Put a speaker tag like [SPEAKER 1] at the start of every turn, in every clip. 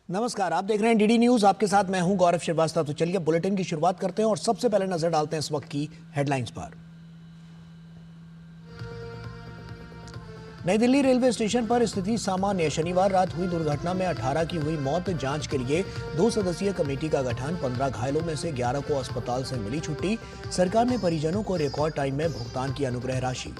[SPEAKER 1] नमस्कार, आप देख रहे हैं डीडी न्यूज। आपके साथ मैं हूं गौरव श्रीवास्तव। तो चलिए बुलेटिन की शुरुआत करते हैं और सबसे पहले नजर डालते हैं इस वक्त की हेडलाइंस पर। नई दिल्ली रेलवे स्टेशन पर स्थिति सामान्य। शनिवार रात हुई दुर्घटना में 18 की हुई मौत। जांच के लिए 2 सदस्यीय कमेटी का गठन। 15 घायलों में से 11 को अस्पताल से मिली छुट्टी। सरकार ने परिजनों को रिकॉर्ड टाइम में भुगतान की अनुग्रह राशि।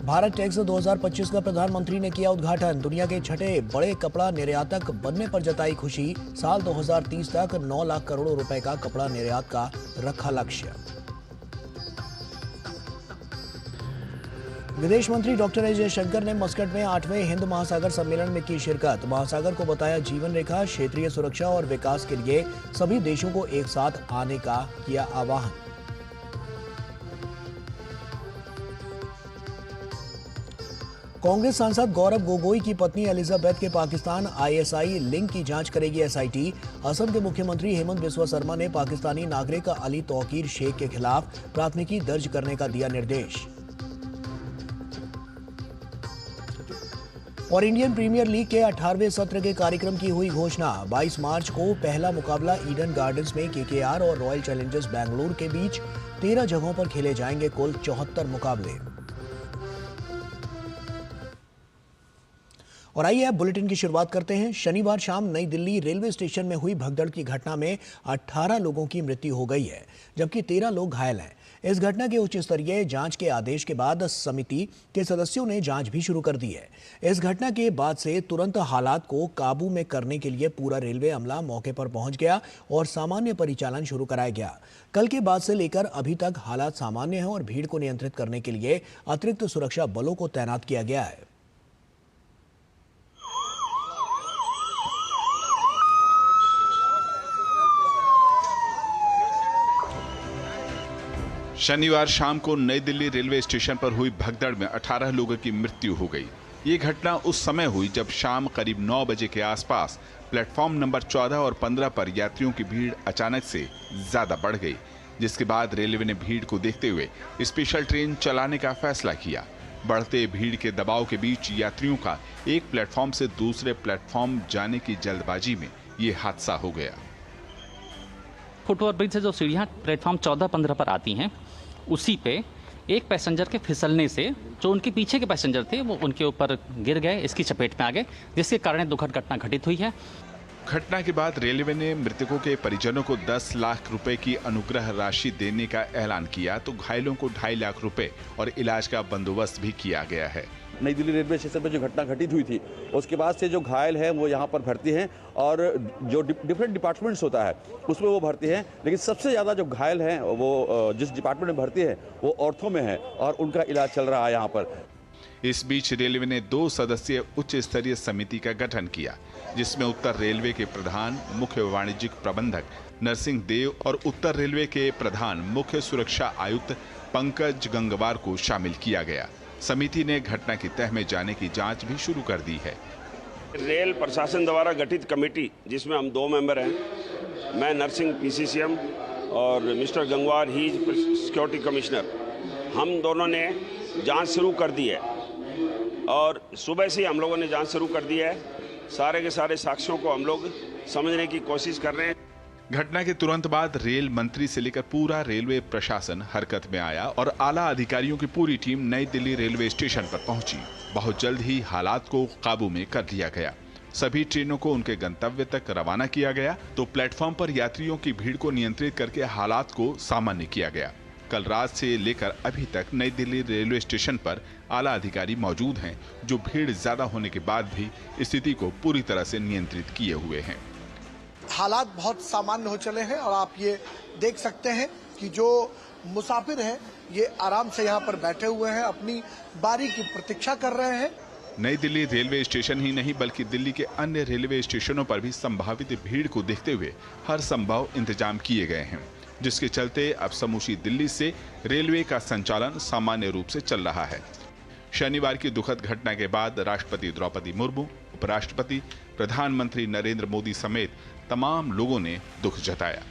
[SPEAKER 1] भारत टैक्स 2025 का प्रधानमंत्री ने किया उद्घाटन। दुनिया के छठे बड़े कपड़ा निर्यातक बनने पर जताई खुशी। साल 2030 तक 9 लाख करोड़ रुपए का कपड़ा निर्यात का रखा लक्ष्य। विदेश मंत्री डॉक्टर एस जयशंकर ने मस्कट में 8वें हिंद महासागर सम्मेलन में की शिरकत। महासागर को बताया जीवन रेखा। क्षेत्रीय सुरक्षा और विकास के लिए सभी देशों को एक साथ आने का किया आह्वान। कांग्रेस सांसद गौरव गोगोई की पत्नी एलिजाबेथ के पाकिस्तान आईएसआई लिंक की जांच करेगी एसआईटी। असम के मुख्यमंत्री हेमंत बिस्वा शर्मा ने पाकिस्तानी नागरिक अली तौकीर शेख के खिलाफ प्राथमिकी दर्ज करने का दिया निर्देश। और इंडियन प्रीमियर लीग के 18वें सत्र के कार्यक्रम की हुई घोषणा। 22 मार्च को पहला मुकाबला ईडन गार्डन्स में केकेआर और रॉयल चैलेंजर्स बेंगलुरु के बीच। 13 जगहों पर खेले जाएंगे कुल 74 मुकाबले। और आइए अब बुलेटिन की शुरुआत करते हैं। शनिवार शाम नई दिल्ली रेलवे स्टेशन में हुई भगदड़ की घटना में 18 लोगों की मृत्यु हो गई है, जबकि 13 लोग घायल हैं। इस घटना के उच्च स्तरीय जांच के आदेश के बाद समिति के सदस्यों ने जांच भी शुरू कर दी है। इस घटना के बाद से तुरंत हालात को काबू में करने के लिए पूरा रेलवे अमला मौके पर पहुंच गया और सामान्य परिचालन शुरू कराया गया। कल के बाद से लेकर अभी तक हालात सामान्य हैं और भीड़ को नियंत्रित करने के लिए अतिरिक्त सुरक्षा बलों को तैनात किया गया है।
[SPEAKER 2] शनिवार शाम को नई दिल्ली रेलवे स्टेशन पर हुई भगदड़ में 18 लोगों की मृत्यु हो गई। ये घटना उस समय हुई जब शाम करीब 9 बजे के आसपास प्लेटफॉर्म नंबर 14 और 15 पर यात्रियों की भीड़ अचानक से ज्यादा बढ़ गई, जिसके बाद रेलवे ने भीड़ को देखते हुए स्पेशल ट्रेन चलाने का फैसला किया। बढ़ते भीड़ के दबाव के बीच यात्रियों का एक प्लेटफॉर्म से दूसरे प्लेटफॉर्म जाने की जल्दबाजी में ये हादसा हो गया।
[SPEAKER 3] फुटओवर ब्रिज से जो सीढ़ियाँ प्लेटफॉर्म 14-15 पर आती हैं, उसी पे एक पैसेंजर के फिसलने से जो उनके पीछे के पैसेंजर थे वो उनके ऊपर गिर गए, इसकी चपेट में आ गए, जिसके कारण दुखद घटना घटित हुई है।
[SPEAKER 2] घटना के बाद रेलवे ने मृतकों के परिजनों को 10 लाख रुपए की अनुग्रह राशि देने का ऐलान किया, तो घायलों को 2.5 लाख रुपए और इलाज का बंदोबस्त भी किया गया है।
[SPEAKER 4] नई दिल्ली रेलवे स्टेशन पर जो घटना घटित हुई थी, उसके बाद से जो घायल हैं वो यहाँ पर भर्ती हैं और जो डिफरेंट डिपार्टमेंट्स होता है उसमें वो भर्ती हैं, लेकिन सबसे ज़्यादा जो घायल हैं वो जिस डिपार्टमेंट में भर्ती है वो ऑर्थो में है और उनका इलाज चल रहा है यहाँ पर।
[SPEAKER 2] इस बीच रेलवे ने 2 सदस्यीय उच्च स्तरीय समिति का गठन किया, जिसमें उत्तर रेलवे के प्रधान मुख्य वाणिज्यिक प्रबंधक नरसिंह देव और उत्तर रेलवे के प्रधान मुख्य सुरक्षा आयुक्त पंकज गंगवार को शामिल किया गया। समिति ने घटना की तह में जाने की जांच भी शुरू कर दी है।
[SPEAKER 5] रेल प्रशासन द्वारा गठित कमेटी, जिसमें हम 2 मेंबर हैं, मैं नरसिंह पीसीसीएम और मिस्टर गंगवार ही सिक्योरिटी कमिश्नर, हम दोनों ने जांच शुरू कर दी है और सुबह से हम लोगों ने जांच शुरू कर दी है। सारे के सारे साक्ष्यों को हम लोग समझने की कोशिश कर रहे हैं।
[SPEAKER 2] घटना के तुरंत बाद रेल मंत्री से लेकर पूरा रेलवे प्रशासन हरकत में आया और आला अधिकारियों की पूरी टीम नई दिल्ली रेलवे स्टेशन पर पहुंची। बहुत जल्द ही हालात को काबू में कर लिया गया। सभी ट्रेनों को उनके गंतव्य तक रवाना किया गया, तो प्लेटफॉर्म पर यात्रियों की भीड़ को नियंत्रित करके हालात को सामान्य किया गया। कल रात से लेकर अभी तक नई दिल्ली रेलवे स्टेशन पर आला अधिकारी मौजूद हैं, जो भीड़ ज्यादा होने के बाद भी स्थिति को पूरी तरह से नियंत्रित किए हुए हैं।
[SPEAKER 6] हालात बहुत सामान्य हो चले हैं और आप ये देख सकते हैं कि जो मुसाफिर हैं ये आराम से यहाँ पर बैठे हुए हैं, अपनी बारी की प्रतीक्षा कर रहे हैं।
[SPEAKER 2] नई दिल्ली रेलवे स्टेशन ही नहीं बल्कि दिल्ली के अन्य रेलवे स्टेशनों पर भी संभावित भीड़ को देखते हुए हर संभव इंतजाम किए गए हैं, जिसके चलते अब समूची दिल्ली से रेलवे का संचालन सामान्य रूप से चल रहा है। शनिवार की दुखद घटना के बाद राष्ट्रपति द्रौपदी मुर्मू, उपराष्ट्रपति, प्रधानमंत्री नरेंद्र मोदी समेत तमाम लोगों ने दुख जताया।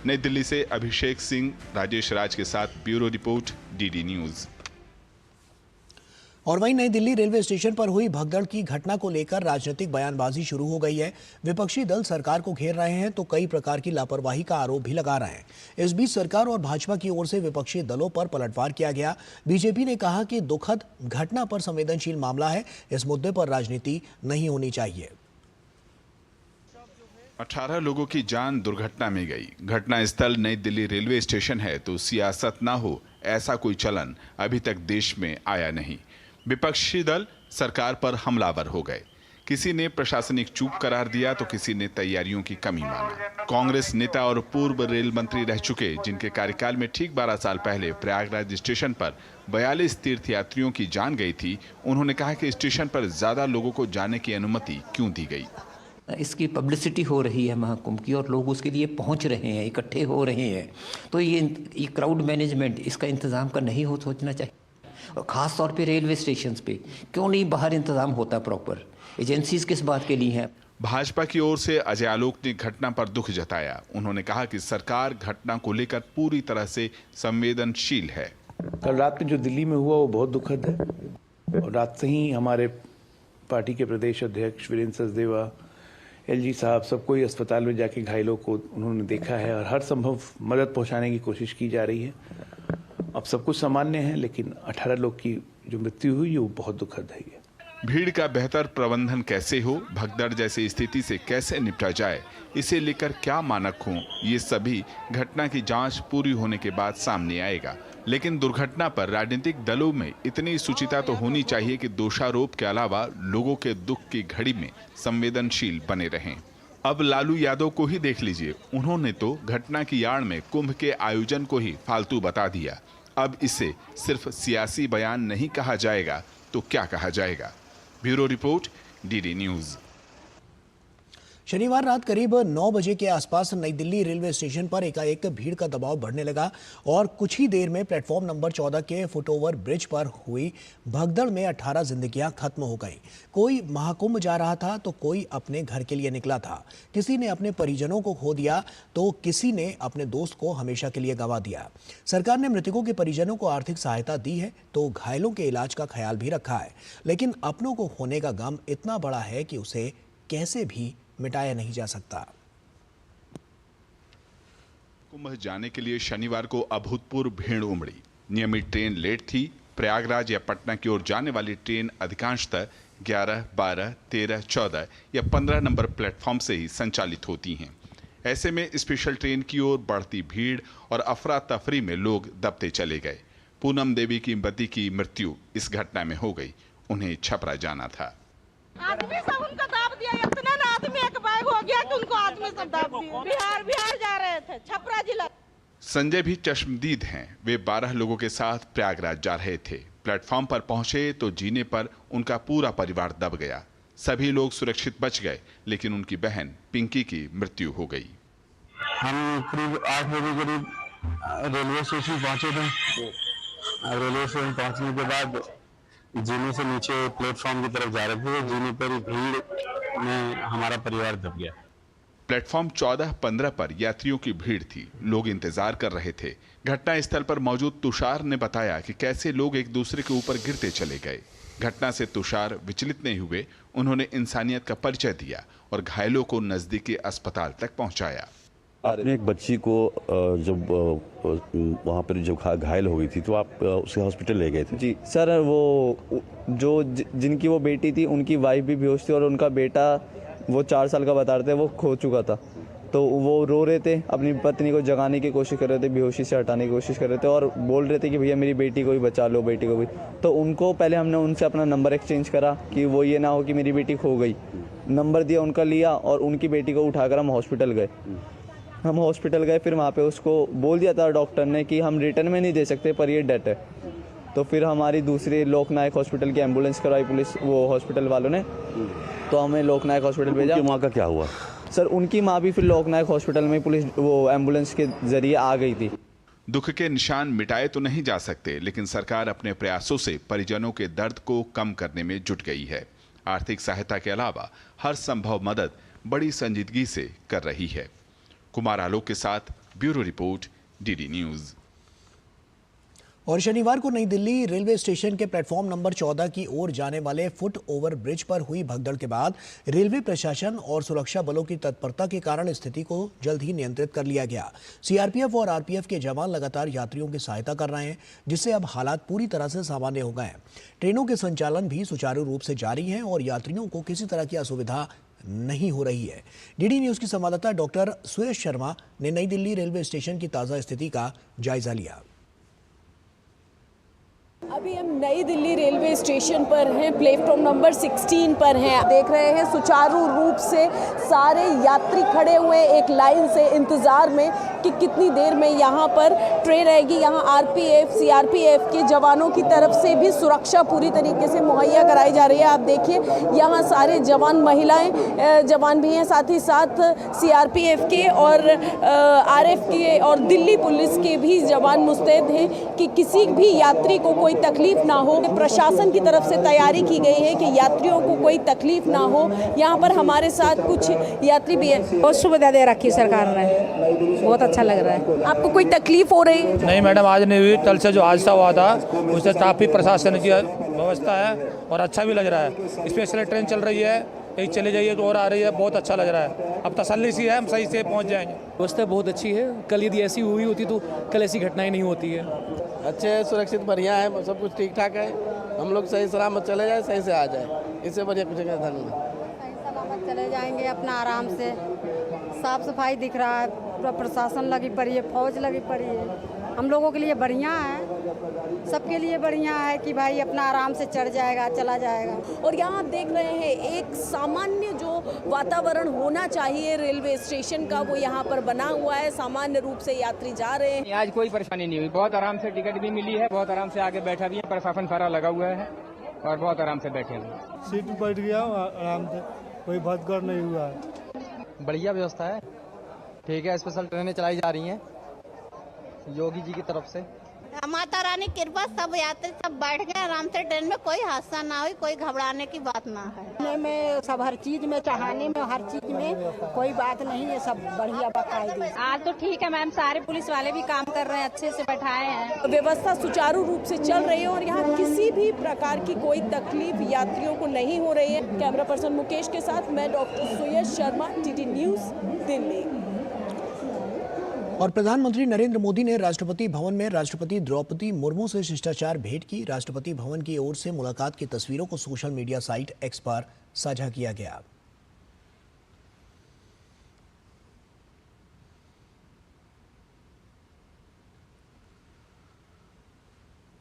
[SPEAKER 2] नई दिल्ली से अभिषेक सिंह, राजेश राज के साथ ब्यूरो रिपोर्ट, डीडी न्यूज।
[SPEAKER 1] और वहीं नई दिल्ली रेलवे स्टेशन पर हुई भगदड़ की घटना को लेकर राजनीतिक बयानबाजी शुरू हो गई है। विपक्षी दल सरकार को घेर रहे हैं तो कई प्रकार की लापरवाही का आरोप भी लगा रहे हैं। इस बीच सरकार और भाजपा की ओर से विपक्षी दलों पर पलटवार किया गया। बीजेपी ने कहा कि दुखद घटना पर संवेदनशील मामला है, इस मुद्दे पर राजनीति नहीं होनी चाहिए।
[SPEAKER 2] 18 लोगों की जान दुर्घटना में गई। घटना स्थल नई दिल्ली रेलवे स्टेशन है तो सियासत ना हो, ऐसा कोई चलन अभी तक देश में आया नहीं। विपक्षी दल सरकार पर हमलावर हो गए। किसी ने प्रशासनिक चूक करार दिया तो किसी ने तैयारियों की कमी माना। कांग्रेस नेता और पूर्व रेल मंत्री रह चुके, जिनके कार्यकाल में ठीक 12 साल पहले प्रयागराज स्टेशन पर 42 तीर्थयात्रियों की जान गई थी, उन्होंने कहा कि स्टेशन पर ज्यादा लोगों को जाने की अनुमति क्यों दी गई।
[SPEAKER 7] इसकी पब्लिसिटी हो रही है महाकुंभ की और लोग उसके लिए पहुंच रहे हैं, इकट्ठे हो रहे हैं, तो ये क्राउड मैनेजमेंट इसका इंतजाम का नहीं हो सोचना चाहिए। और ख़ास तौर पे रेलवे स्टेशन पे क्यों नहीं बाहर इंतजाम होता प्रॉपर? एजेंसीज किस बात के लिए हैं?
[SPEAKER 2] भाजपा की ओर से अजय आलोक ने घटना पर दुख जताया। उन्होंने कहा कि सरकार घटना को लेकर पूरी तरह से संवेदनशील है।
[SPEAKER 8] कल रात में जो दिल्ली में हुआ वो बहुत दुखद है और रात से ही हमारे पार्टी के प्रदेश अध्यक्ष वीरेंद्र सचदेवा, एलजी साहब, सबको ही अस्पताल में जाके घायलों को उन्होंने देखा है और हर संभव मदद पहुंचाने की कोशिश की जा रही है। अब सब कुछ सामान्य है, लेकिन 18 लोग की जो मृत्यु हुई वो बहुत दुखद है।
[SPEAKER 2] भीड़ का बेहतर प्रबंधन कैसे हो, भगदड़ जैसी स्थिति से कैसे निपटा जाए, इसे लेकर क्या मानक हों, ये सभी घटना की जांच पूरी होने के बाद सामने आएगा। लेकिन दुर्घटना पर राजनीतिक दलों में इतनी सुचिता तो होनी चाहिए कि दोषारोप के अलावा लोगों के दुख की घड़ी में संवेदनशील बने रहें। अब लालू यादव को ही देख लीजिए, उन्होंने तो घटना की आड़ में कुंभ के आयोजन को ही फालतू बता दिया। अब इसे सिर्फ सियासी बयान नहीं कहा जाएगा तो क्या कहा जाएगा। Bureau report, DD news.
[SPEAKER 1] शनिवार रात करीब 9 बजे के आसपास नई दिल्ली रेलवे स्टेशन पर एकाएक भीड़ का दबाव बढ़ने लगा और कुछ ही देर में प्लेटफॉर्म नंबर 14 के फुटओवर ब्रिज पर हुई भगदड़ में 18 जिंदगियां खत्म हो गईं। कोई महाकुंभ जा रहा था तो कोई अपने घर के लिए निकला था। किसी ने अपने परिजनों को खो दिया तो किसी ने अपने दोस्त को हमेशा के लिए गंवा दिया। सरकार ने मृतकों के परिजनों को आर्थिक सहायता दी है तो घायलों के इलाज का ख्याल भी रखा है, लेकिन अपनों को खोने का गम इतना बड़ा है कि उसे कैसे भी मिटाया नहीं जा सकता।
[SPEAKER 2] कुंभ जाने के लिए शनिवार को अभूतपूर्व भीड़ उमड़ी। नियमित ट्रेन लेट थी। प्रयागराज या पटना की ओर जाने वाली ट्रेन अधिकांशतः 11, 12, 13, 14 या 15 नंबर प्लेटफॉर्म से ही संचालित होती हैं। ऐसे में स्पेशल ट्रेन की ओर बढ़ती भीड़ और अफरा तफरी में लोग दबते चले गए। पूनम देवी की पति की मृत्यु इस घटना में हो गई। उन्हें छपरा जाना था।
[SPEAKER 9] आदमी सब उनका दाब दिया, इतना ना आदमी एक बैग हो गया कि उनको आदमी सब दाब दिया। बिहार जा रहे थे, छपरा जिला।
[SPEAKER 2] संजय भी चश्मदीद हैं। वे 12 लोगों के साथ प्रयागराज जा रहे थे। प्लेटफॉर्म पर पहुंचे तो जीने पर उनका पूरा परिवार दब गया। सभी लोग सुरक्षित बच गए, लेकिन उनकी बहन पिंकी की मृत्यु हो गई।
[SPEAKER 10] हम करीब 8 बजे करीब रेलवे स्टेशन पहुंचे थे। रेलवे स्टेशन पहुंचने के बाद जीने से नीचे प्लेटफॉर्म की तरफ जा रहे थे। जीने पर भीड़ में हमारा परिवार दब गया।
[SPEAKER 2] प्लेटफॉर्म 14-15 पर यात्रियों की भीड़ थी। लोग इंतजार कर रहे थे। घटना स्थल पर मौजूद तुषार ने बताया कि कैसे लोग एक दूसरे के ऊपर गिरते चले गए। घटना से तुषार विचलित नहीं हुए। उन्होंने इंसानियत का परिचय दिया और घायलों को नजदीकी अस्पताल तक पहुंचाया।
[SPEAKER 4] आपने एक बच्ची को जब वहाँ पर जब घायल हो गई थी तो आप उसे हॉस्पिटल ले गए थे?
[SPEAKER 11] जी सर, वो जो जिनकी वो बेटी थी उनकी वाइफ भी बेहोश थी और उनका बेटा वो 4 साल का बता रहे थे, वो खो चुका था। तो वो रो रहे थे, अपनी पत्नी को जगाने की कोशिश कर रहे थे, बेहोशी से हटाने की कोशिश कर रहे थे और बोल रहे थे कि भैया मेरी बेटी को भी बचा लो, बेटी को भी। तो उनको पहले हमने उनसे अपना नंबर एक्सचेंज करा कि वो ये ना हो कि मेरी बेटी खो गई। नंबर दिया, उनका लिया और उनकी बेटी को उठाकर हम हॉस्पिटल गए। फिर वहाँ पे उसको बोल दिया था डॉक्टर ने कि हम रिटर्न में नहीं दे सकते, पर ये डेथ है। तो फिर हमारी दूसरी लोकनायक हॉस्पिटल की एम्बुलेंस करवाई पुलिस, वो हॉस्पिटल वालों ने, तो हमें लोकनायक हॉस्पिटल भेजा।
[SPEAKER 4] उनकी माँ का क्या हुआ?
[SPEAKER 11] सर, उनकी माँ भी फिर लोकनायक हॉस्पिटल में पुलिस वो एम्बुलेंस के जरिए आ गई थी।
[SPEAKER 2] दुख के निशान मिटाए तो नहीं जा सकते, लेकिन सरकार अपने प्रयासों से परिजनों के दर्द को कम करने में जुट गई है। आर्थिक सहायता के अलावा हर संभव मदद बड़ी संजीदगी से कर रही है। कुमार आलोक के साथ ब्यूरो रिपोर्ट, डीडी न्यूज।
[SPEAKER 1] और शनिवार को नई दिल्ली रेलवे स्टेशन के प्लेटफॉर्म नंबर 14 की ओर जाने वाले फुट ओवर ब्रिज पर हुई भगदड़ के बाद रेलवे प्रशासन और सुरक्षा बलों की तत्परता के कारण स्थिति को जल्द ही नियंत्रित कर लिया गया। सीआरपीएफ और आरपीएफ के जवान लगातार यात्रियों की सहायता कर रहे हैं, जिससे अब हालात पूरी तरह से सामान्य हो गए हैं। ट्रेनों के संचालन भी सुचारू रूप से जारी हैं और यात्रियों को किसी तरह की असुविधा नहीं हो रही है। डीडी न्यूज की संवाददाता डॉक्टर सुयश शर्मा ने नई दिल्ली रेलवे स्टेशन की ताज़ा स्थिति का जायजा लिया।
[SPEAKER 12] अभी हम नई दिल्ली रेलवे स्टेशन पर हैं, प्लेटफॉर्म नंबर 16 पर हैं। देख रहे हैं सुचारू रूप से सारे यात्री खड़े हुए एक लाइन से इंतज़ार में कि कितनी देर में यहाँ पर ट्रेन आएगी। यहाँ आरपीएफ, सीआरपीएफ के जवानों की तरफ से भी सुरक्षा पूरी तरीके से मुहैया कराई जा रही है। आप देखिए यहाँ सारे जवान, महिलाएं जवान भी हैं, साथ ही साथ सीआरपीएफ के और आरएफ के और दिल्ली पुलिस के भी जवान मुस्तैद हैं कि किसी भी यात्री को कोई तकलीफ ना हो। प्रशासन की तरफ से तैयारी की गई है कि यात्रियों को कोई तकलीफ ना हो। यहाँ पर हमारे साथ कुछ यात्री भी हैं।
[SPEAKER 13] बहुत सुविधा दे रखी सरकार ने, बहुत अच्छा लग रहा है।
[SPEAKER 12] आपको कोई तकलीफ हो रही?
[SPEAKER 14] नहीं मैडम, आज नहीं हुई। कल से जो हादसा हुआ था उससे काफ़ी प्रशासन की व्यवस्था है और अच्छा भी लग रहा है। स्पेशल ट्रेन चल रही है, एक चली जाइए तो और आ रही है, बहुत अच्छा लग रहा है। अब तसल्ली सी है, हम सही से पहुंच जाएंगे।
[SPEAKER 15] व्यवस्था बहुत अच्छी है। कल यदि ऐसी हुई होती तो कल ऐसी घटनाएं नहीं होती है।
[SPEAKER 16] अच्छे, सुरक्षित, बढ़िया है, सब कुछ ठीक ठाक है। हम लोग सही सलामत चले जाए, सही से आ जाए, इससे बढ़िया कुछ नहीं।
[SPEAKER 17] सही सलामत चले जाएंगे अपना आराम से। साफ सफाई दिख रहा है, पूरा प्रशासन लगी पड़ी है, फौज लगी पड़ी है। हम लोगों के लिए बढ़िया है, सबके लिए बढ़िया है कि भाई अपना आराम से चढ़ जाएगा, चला जाएगा।
[SPEAKER 12] और यहाँ आप देख रहे हैं एक सामान्य जो वातावरण होना चाहिए रेलवे स्टेशन का, वो यहाँ पर बना हुआ है। सामान्य रूप से यात्री जा रहे हैं।
[SPEAKER 18] आज कोई परेशानी नहीं हुई, बहुत आराम से टिकट भी मिली है, बहुत आराम से आगे बैठा भी है। प्रशासन सारा लगा हुआ है और बहुत आराम से बैठे हुए।
[SPEAKER 19] सीट बैठ गया आराम से, कोई भगदड़ नहीं हुआ है।
[SPEAKER 18] बढ़िया व्यवस्था है, ठीक है। स्पेशल ट्रेनें चलाई जा रही हैं योगी जी की तरफ से।
[SPEAKER 20] माता रानी कृपा, सब यात्री सब बैठ गए आराम से ट्रेन में, कोई हादसा ना हुई, कोई घबराने की बात ना है।
[SPEAKER 13] में सब हर चीज में, चढ़ाने में, हर चीज में कोई बात नहीं है, सब बढ़िया बकायदे।
[SPEAKER 21] आज तो ठीक है मैम, सारे पुलिस वाले भी काम कर रहे हैं, अच्छे से बैठाए हैं।
[SPEAKER 12] व्यवस्था सुचारू रूप से चल रही है और यहाँ किसी भी प्रकार की कोई तकलीफ यात्रियों को नहीं हो रही है। कैमरा पर्सन मुकेश के साथ मैं डॉक्टर सुयश शर्मा, डीडी न्यूज, दिल्ली।
[SPEAKER 1] और प्रधानमंत्री नरेंद्र मोदी ने राष्ट्रपति भवन में राष्ट्रपति द्रौपदी मुर्मू से शिष्टाचार भेंट की। राष्ट्रपति भवन की ओर से मुलाकात की तस्वीरों को सोशल मीडिया साइट एक्स पर साझा किया गया।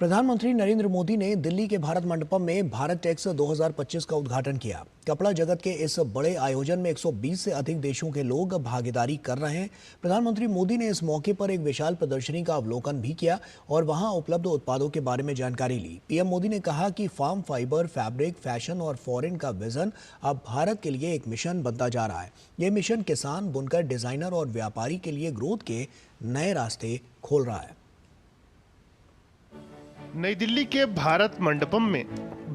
[SPEAKER 1] प्रधानमंत्री नरेंद्र मोदी ने दिल्ली के भारत मंडपम में भारत टेक्स 2025 का उद्घाटन किया। कपड़ा जगत के इस बड़े आयोजन में 120 से अधिक देशों के लोग भागीदारी कर रहे हैं। प्रधानमंत्री मोदी ने इस मौके पर एक विशाल प्रदर्शनी का अवलोकन भी किया और वहां उपलब्ध उत्पादों के बारे में जानकारी ली। पीएम मोदी ने कहा कि फार्म फाइबर, फैब्रिक, फैशन और फॉरेन का विजन अब भारत के लिए एक मिशन बनता जा रहा है। ये मिशन किसान, बुनकर, डिजाइनर और व्यापारी के लिए ग्रोथ के नए रास्ते खोल रहा है।
[SPEAKER 22] नई दिल्ली के भारत मंडपम में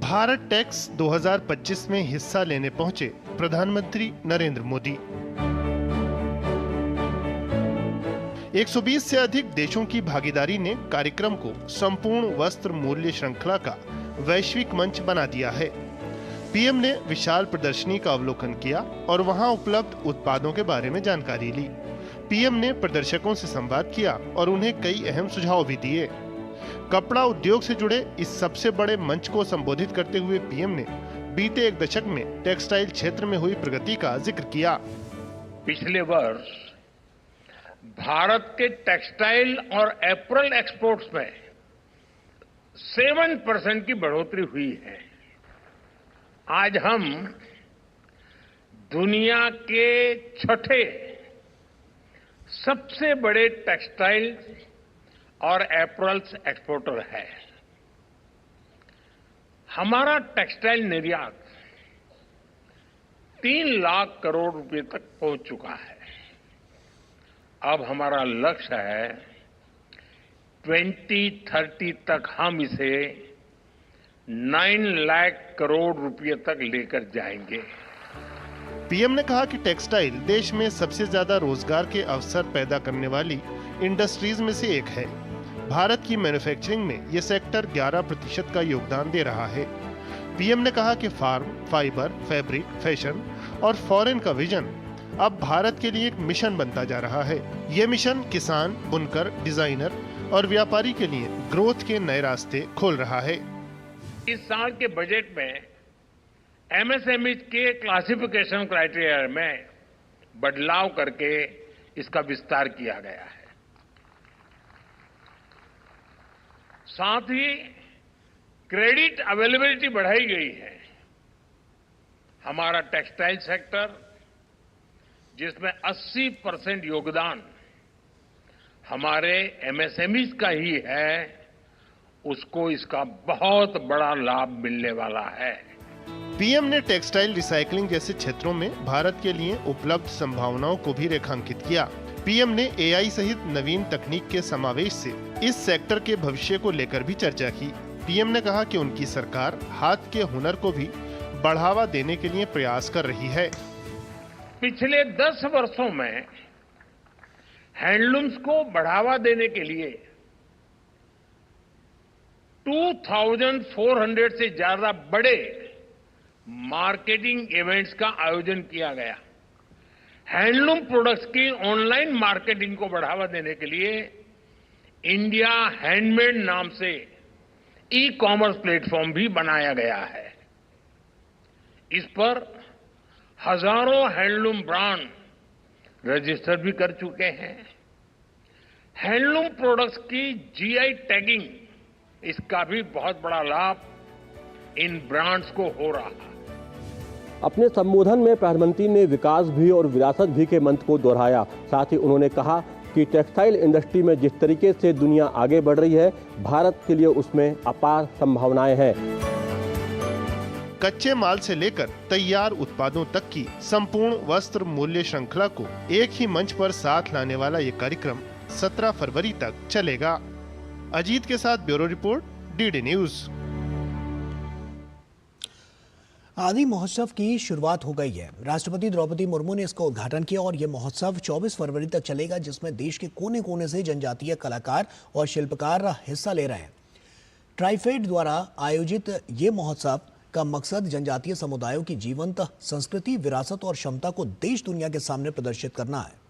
[SPEAKER 22] भारत टेक्स 2025 में हिस्सा लेने पहुंचे प्रधानमंत्री नरेंद्र मोदी। 120 से अधिक देशों की भागीदारी ने कार्यक्रम को संपूर्ण वस्त्र मूल्य श्रृंखला का वैश्विक मंच बना दिया है। पीएम ने विशाल प्रदर्शनी का अवलोकन किया और वहां उपलब्ध उत्पादों के बारे में जानकारी ली। पीएम ने प्रदर्शकों से संवाद किया और उन्हें कई अहम सुझाव भी दिए। कपड़ा उद्योग से जुड़े इस सबसे बड़े मंच को संबोधित करते हुए पीएम ने बीते एक दशक में टेक्सटाइल क्षेत्र में हुई प्रगति का जिक्र किया।
[SPEAKER 23] पिछले वर्ष भारत के टेक्सटाइल और एप्रल एक्सपोर्ट्स में 7% की बढ़ोतरी हुई है। आज हम दुनिया के छठे सबसे बड़े टेक्सटाइल और एप्रल्स एक्सपोर्टर है। हमारा टेक्सटाइल निर्यात 3 लाख करोड़ रुपए तक पहुंच चुका है। अब हमारा लक्ष्य है 2030 तक हम इसे 9 लाख करोड़ रुपए तक लेकर जाएंगे।
[SPEAKER 22] पीएम ने कहा कि टेक्सटाइल देश में सबसे ज्यादा रोजगार के अवसर पैदा करने वाली इंडस्ट्रीज में से एक है। भारत की मैन्युफैक्चरिंग में ये सेक्टर 11% का योगदान दे रहा है। पीएम ने कहा कि फार्म, फाइबर, फैब्रिक, फैशन और फॉरेन का विजन अब भारत के लिए एक मिशन बनता जा रहा है। ये मिशन किसान, बुनकर, डिजाइनर और व्यापारी के लिए ग्रोथ के नए रास्ते खोल रहा है।
[SPEAKER 23] इस साल के बजट में एमएसएमई के क्लासिफिकेशन क्राइटेरिया में बदलाव करके इसका विस्तार किया गया है। साथ ही क्रेडिट अवेलेबिलिटी बढ़ाई गई है। हमारा टेक्सटाइल सेक्टर, जिसमें 80% योगदान हमारे एमएसएमई का ही है, उसको इसका बहुत बड़ा लाभ मिलने वाला है।
[SPEAKER 22] पीएम ने टेक्सटाइल रिसाइकलिंग जैसे क्षेत्रों में भारत के लिए उपलब्ध संभावनाओं को भी रेखांकित किया। पीएम ने एआई सहित नवीन तकनीक के समावेश से इस सेक्टर के भविष्य को लेकर भी चर्चा की। पीएम ने कहा कि उनकी सरकार हाथ के हुनर को भी बढ़ावा देने के लिए प्रयास कर रही है।
[SPEAKER 23] पिछले 10 वर्षों में हैंडलूम्स को बढ़ावा देने के लिए 2400 से ज्यादा बड़े मार्केटिंग इवेंट्स का आयोजन किया गया। हैंडलूम प्रोडक्ट्स की ऑनलाइन मार्केटिंग को बढ़ावा देने के लिए इंडिया हैंडमेड नाम से ई कॉमर्स प्लेटफॉर्म भी बनाया गया है। इस पर हजारों हैंडलूम ब्रांड रजिस्टर भी कर चुके हैं। हैंडलूम प्रोडक्ट्स की जीआई टैगिंग, इसका भी बहुत बड़ा लाभ इन ब्रांड्स को हो रहा है।
[SPEAKER 3] अपने संबोधन में प्रधानमंत्री ने विकास भी और विरासत भी के मंत्र को दोहराया। साथ ही उन्होंने कहा कि टेक्सटाइल इंडस्ट्री में जिस तरीके से दुनिया आगे बढ़ रही है, भारत के लिए उसमें अपार संभावनाएं हैं।
[SPEAKER 22] कच्चे माल से लेकर तैयार उत्पादों तक की संपूर्ण वस्त्र मूल्य श्रृंखला को एक ही मंच पर साथ लाने वाला ये कार्यक्रम 17 फरवरी तक चलेगा। अजीत के साथ ब्यूरो रिपोर्ट, डीडी न्यूज।
[SPEAKER 1] आदि महोत्सव की शुरुआत हो गई है। राष्ट्रपति द्रौपदी मुर्मू ने इसका उद्घाटन किया और यह महोत्सव 24 फरवरी तक चलेगा, जिसमें देश के कोने कोने से जनजातीय कलाकार और शिल्पकार हिस्सा ले रहे हैं। ट्राइफेड द्वारा आयोजित ये महोत्सव का मकसद जनजातीय समुदायों की जीवंत संस्कृति, विरासत और क्षमता को देश दुनिया के सामने प्रदर्शित करना है।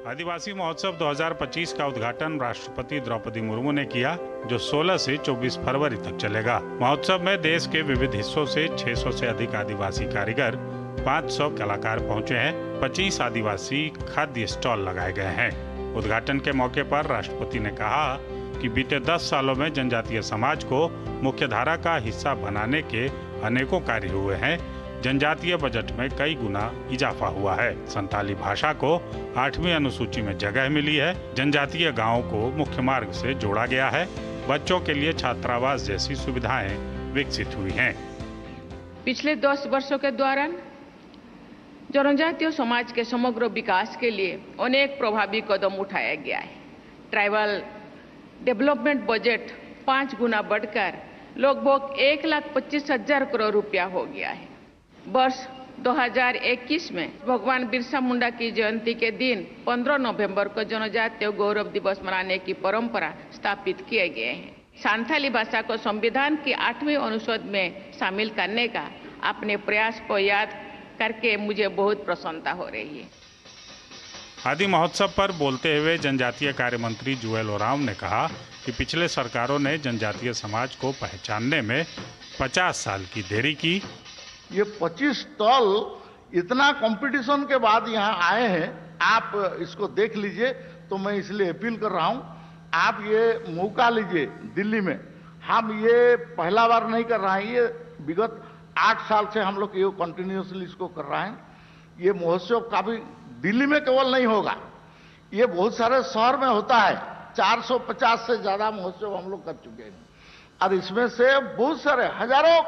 [SPEAKER 5] आदिवासी महोत्सव 2025 का उद्घाटन राष्ट्रपति द्रौपदी मुर्मू ने किया, जो 16 से 24 फरवरी तक चलेगा। महोत्सव में देश के विविध हिस्सों से 600 से अधिक आदिवासी कारीगर, 500 कलाकार पहुंचे हैं। 25 आदिवासी खाद्य स्टॉल लगाए गए हैं। उद्घाटन के मौके पर राष्ट्रपति ने कहा कि बीते 10 सालों में जनजातीय समाज को मुख्यधारा का हिस्सा बनाने के अनेकों कार्य हुए हैं। जनजातीय बजट में कई गुना इजाफा हुआ है। संताली भाषा को 8वीं अनुसूची में जगह मिली है। जनजातीय गांवों को मुख्य मार्ग से जोड़ा गया है। बच्चों के लिए छात्रावास जैसी सुविधाएं विकसित हुई हैं।
[SPEAKER 6] पिछले 10 वर्षों के दौरान जनजातीय समाज के समग्र विकास के लिए अनेक प्रभावी कदम उठाया गया है। ट्राइबल डेवलपमेंट बजट 5 गुना बढ़कर लगभग 1,25,000 करोड़ रुपया हो गया है। वर्ष 2021 में भगवान बिरसा मुंडा की जयंती के दिन 15 नवंबर को जनजातीय गौरव दिवस मनाने की परंपरा स्थापित किए गए हैं। संथाली भाषा को संविधान की 8वीं अनुच्छेद में शामिल करने का अपने प्रयास को याद करके मुझे बहुत प्रसन्नता हो रही है।
[SPEAKER 5] आदि महोत्सव पर बोलते हुए जनजातीय कार्य मंत्री जुएल ओराम ने कहा कि पिछले सरकारों ने जनजातीय समाज को पहचानने में 50 साल की देरी की।
[SPEAKER 24] ये 25 स्टॉल इतना कंपटीशन के बाद यहाँ आए हैं, आप इसको देख लीजिए। तो मैं इसलिए अपील कर रहा हूँ, आप ये मौका लीजिए। दिल्ली में हम ये पहला बार नहीं कर रहे हैं, ये विगत 8 साल से हम लोग ये कंटिन्यूसली इसको कर रहे हैं। ये महोत्सव काफी दिल्ली में केवल नहीं होगा, ये बहुत सारे शहर में होता है। 450 से ज्यादा महोत्सव हम लोग कर चुके हैं और इसमें से बहुत सारे हजारों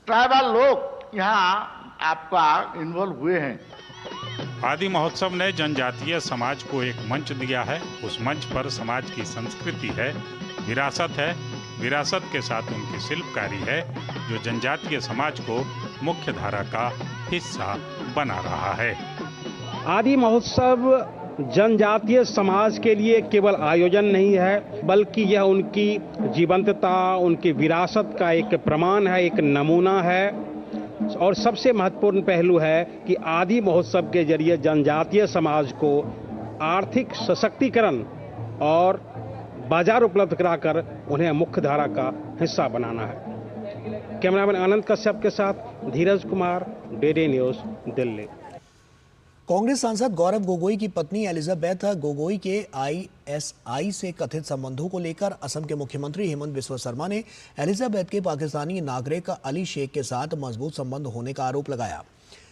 [SPEAKER 24] ट्राइबल लोग यहाँ आपका इन्वॉल्व हुए हैं।
[SPEAKER 5] आदि महोत्सव ने जनजातीय समाज को एक मंच दिया है। उस मंच पर समाज की संस्कृति है, विरासत है, विरासत के साथ उनकी शिल्पकारी है जो जनजातीय समाज को मुख्य धारा का हिस्सा बना रहा है।
[SPEAKER 7] आदि महोत्सव जनजातीय समाज के लिए केवल आयोजन नहीं है, बल्कि यह उनकी जीवंतता, उनकी विरासत का एक प्रमाण है, एक नमूना है। और सबसे महत्वपूर्ण पहलू है कि आदि महोत्सव के जरिए जनजातीय समाज को आर्थिक सशक्तिकरण और बाजार उपलब्ध कराकर उन्हें मुख्य धारा का हिस्सा बनाना है। कैमरामैन आनंद कश्यप के साथ धीरज कुमार, डीडी न्यूज़, दिल्ली।
[SPEAKER 1] कांग्रेस सांसद गौरव गोगोई की पत्नी एलिजाबेथ गोगोई के आईएसआई से कथित संबंधों को लेकर असम के मुख्यमंत्री हेमंत बिस्वा शर्मा ने एलिजाबेथ के पाकिस्तानी नागरिक अली शेख के साथ मजबूत संबंध होने का आरोप लगाया।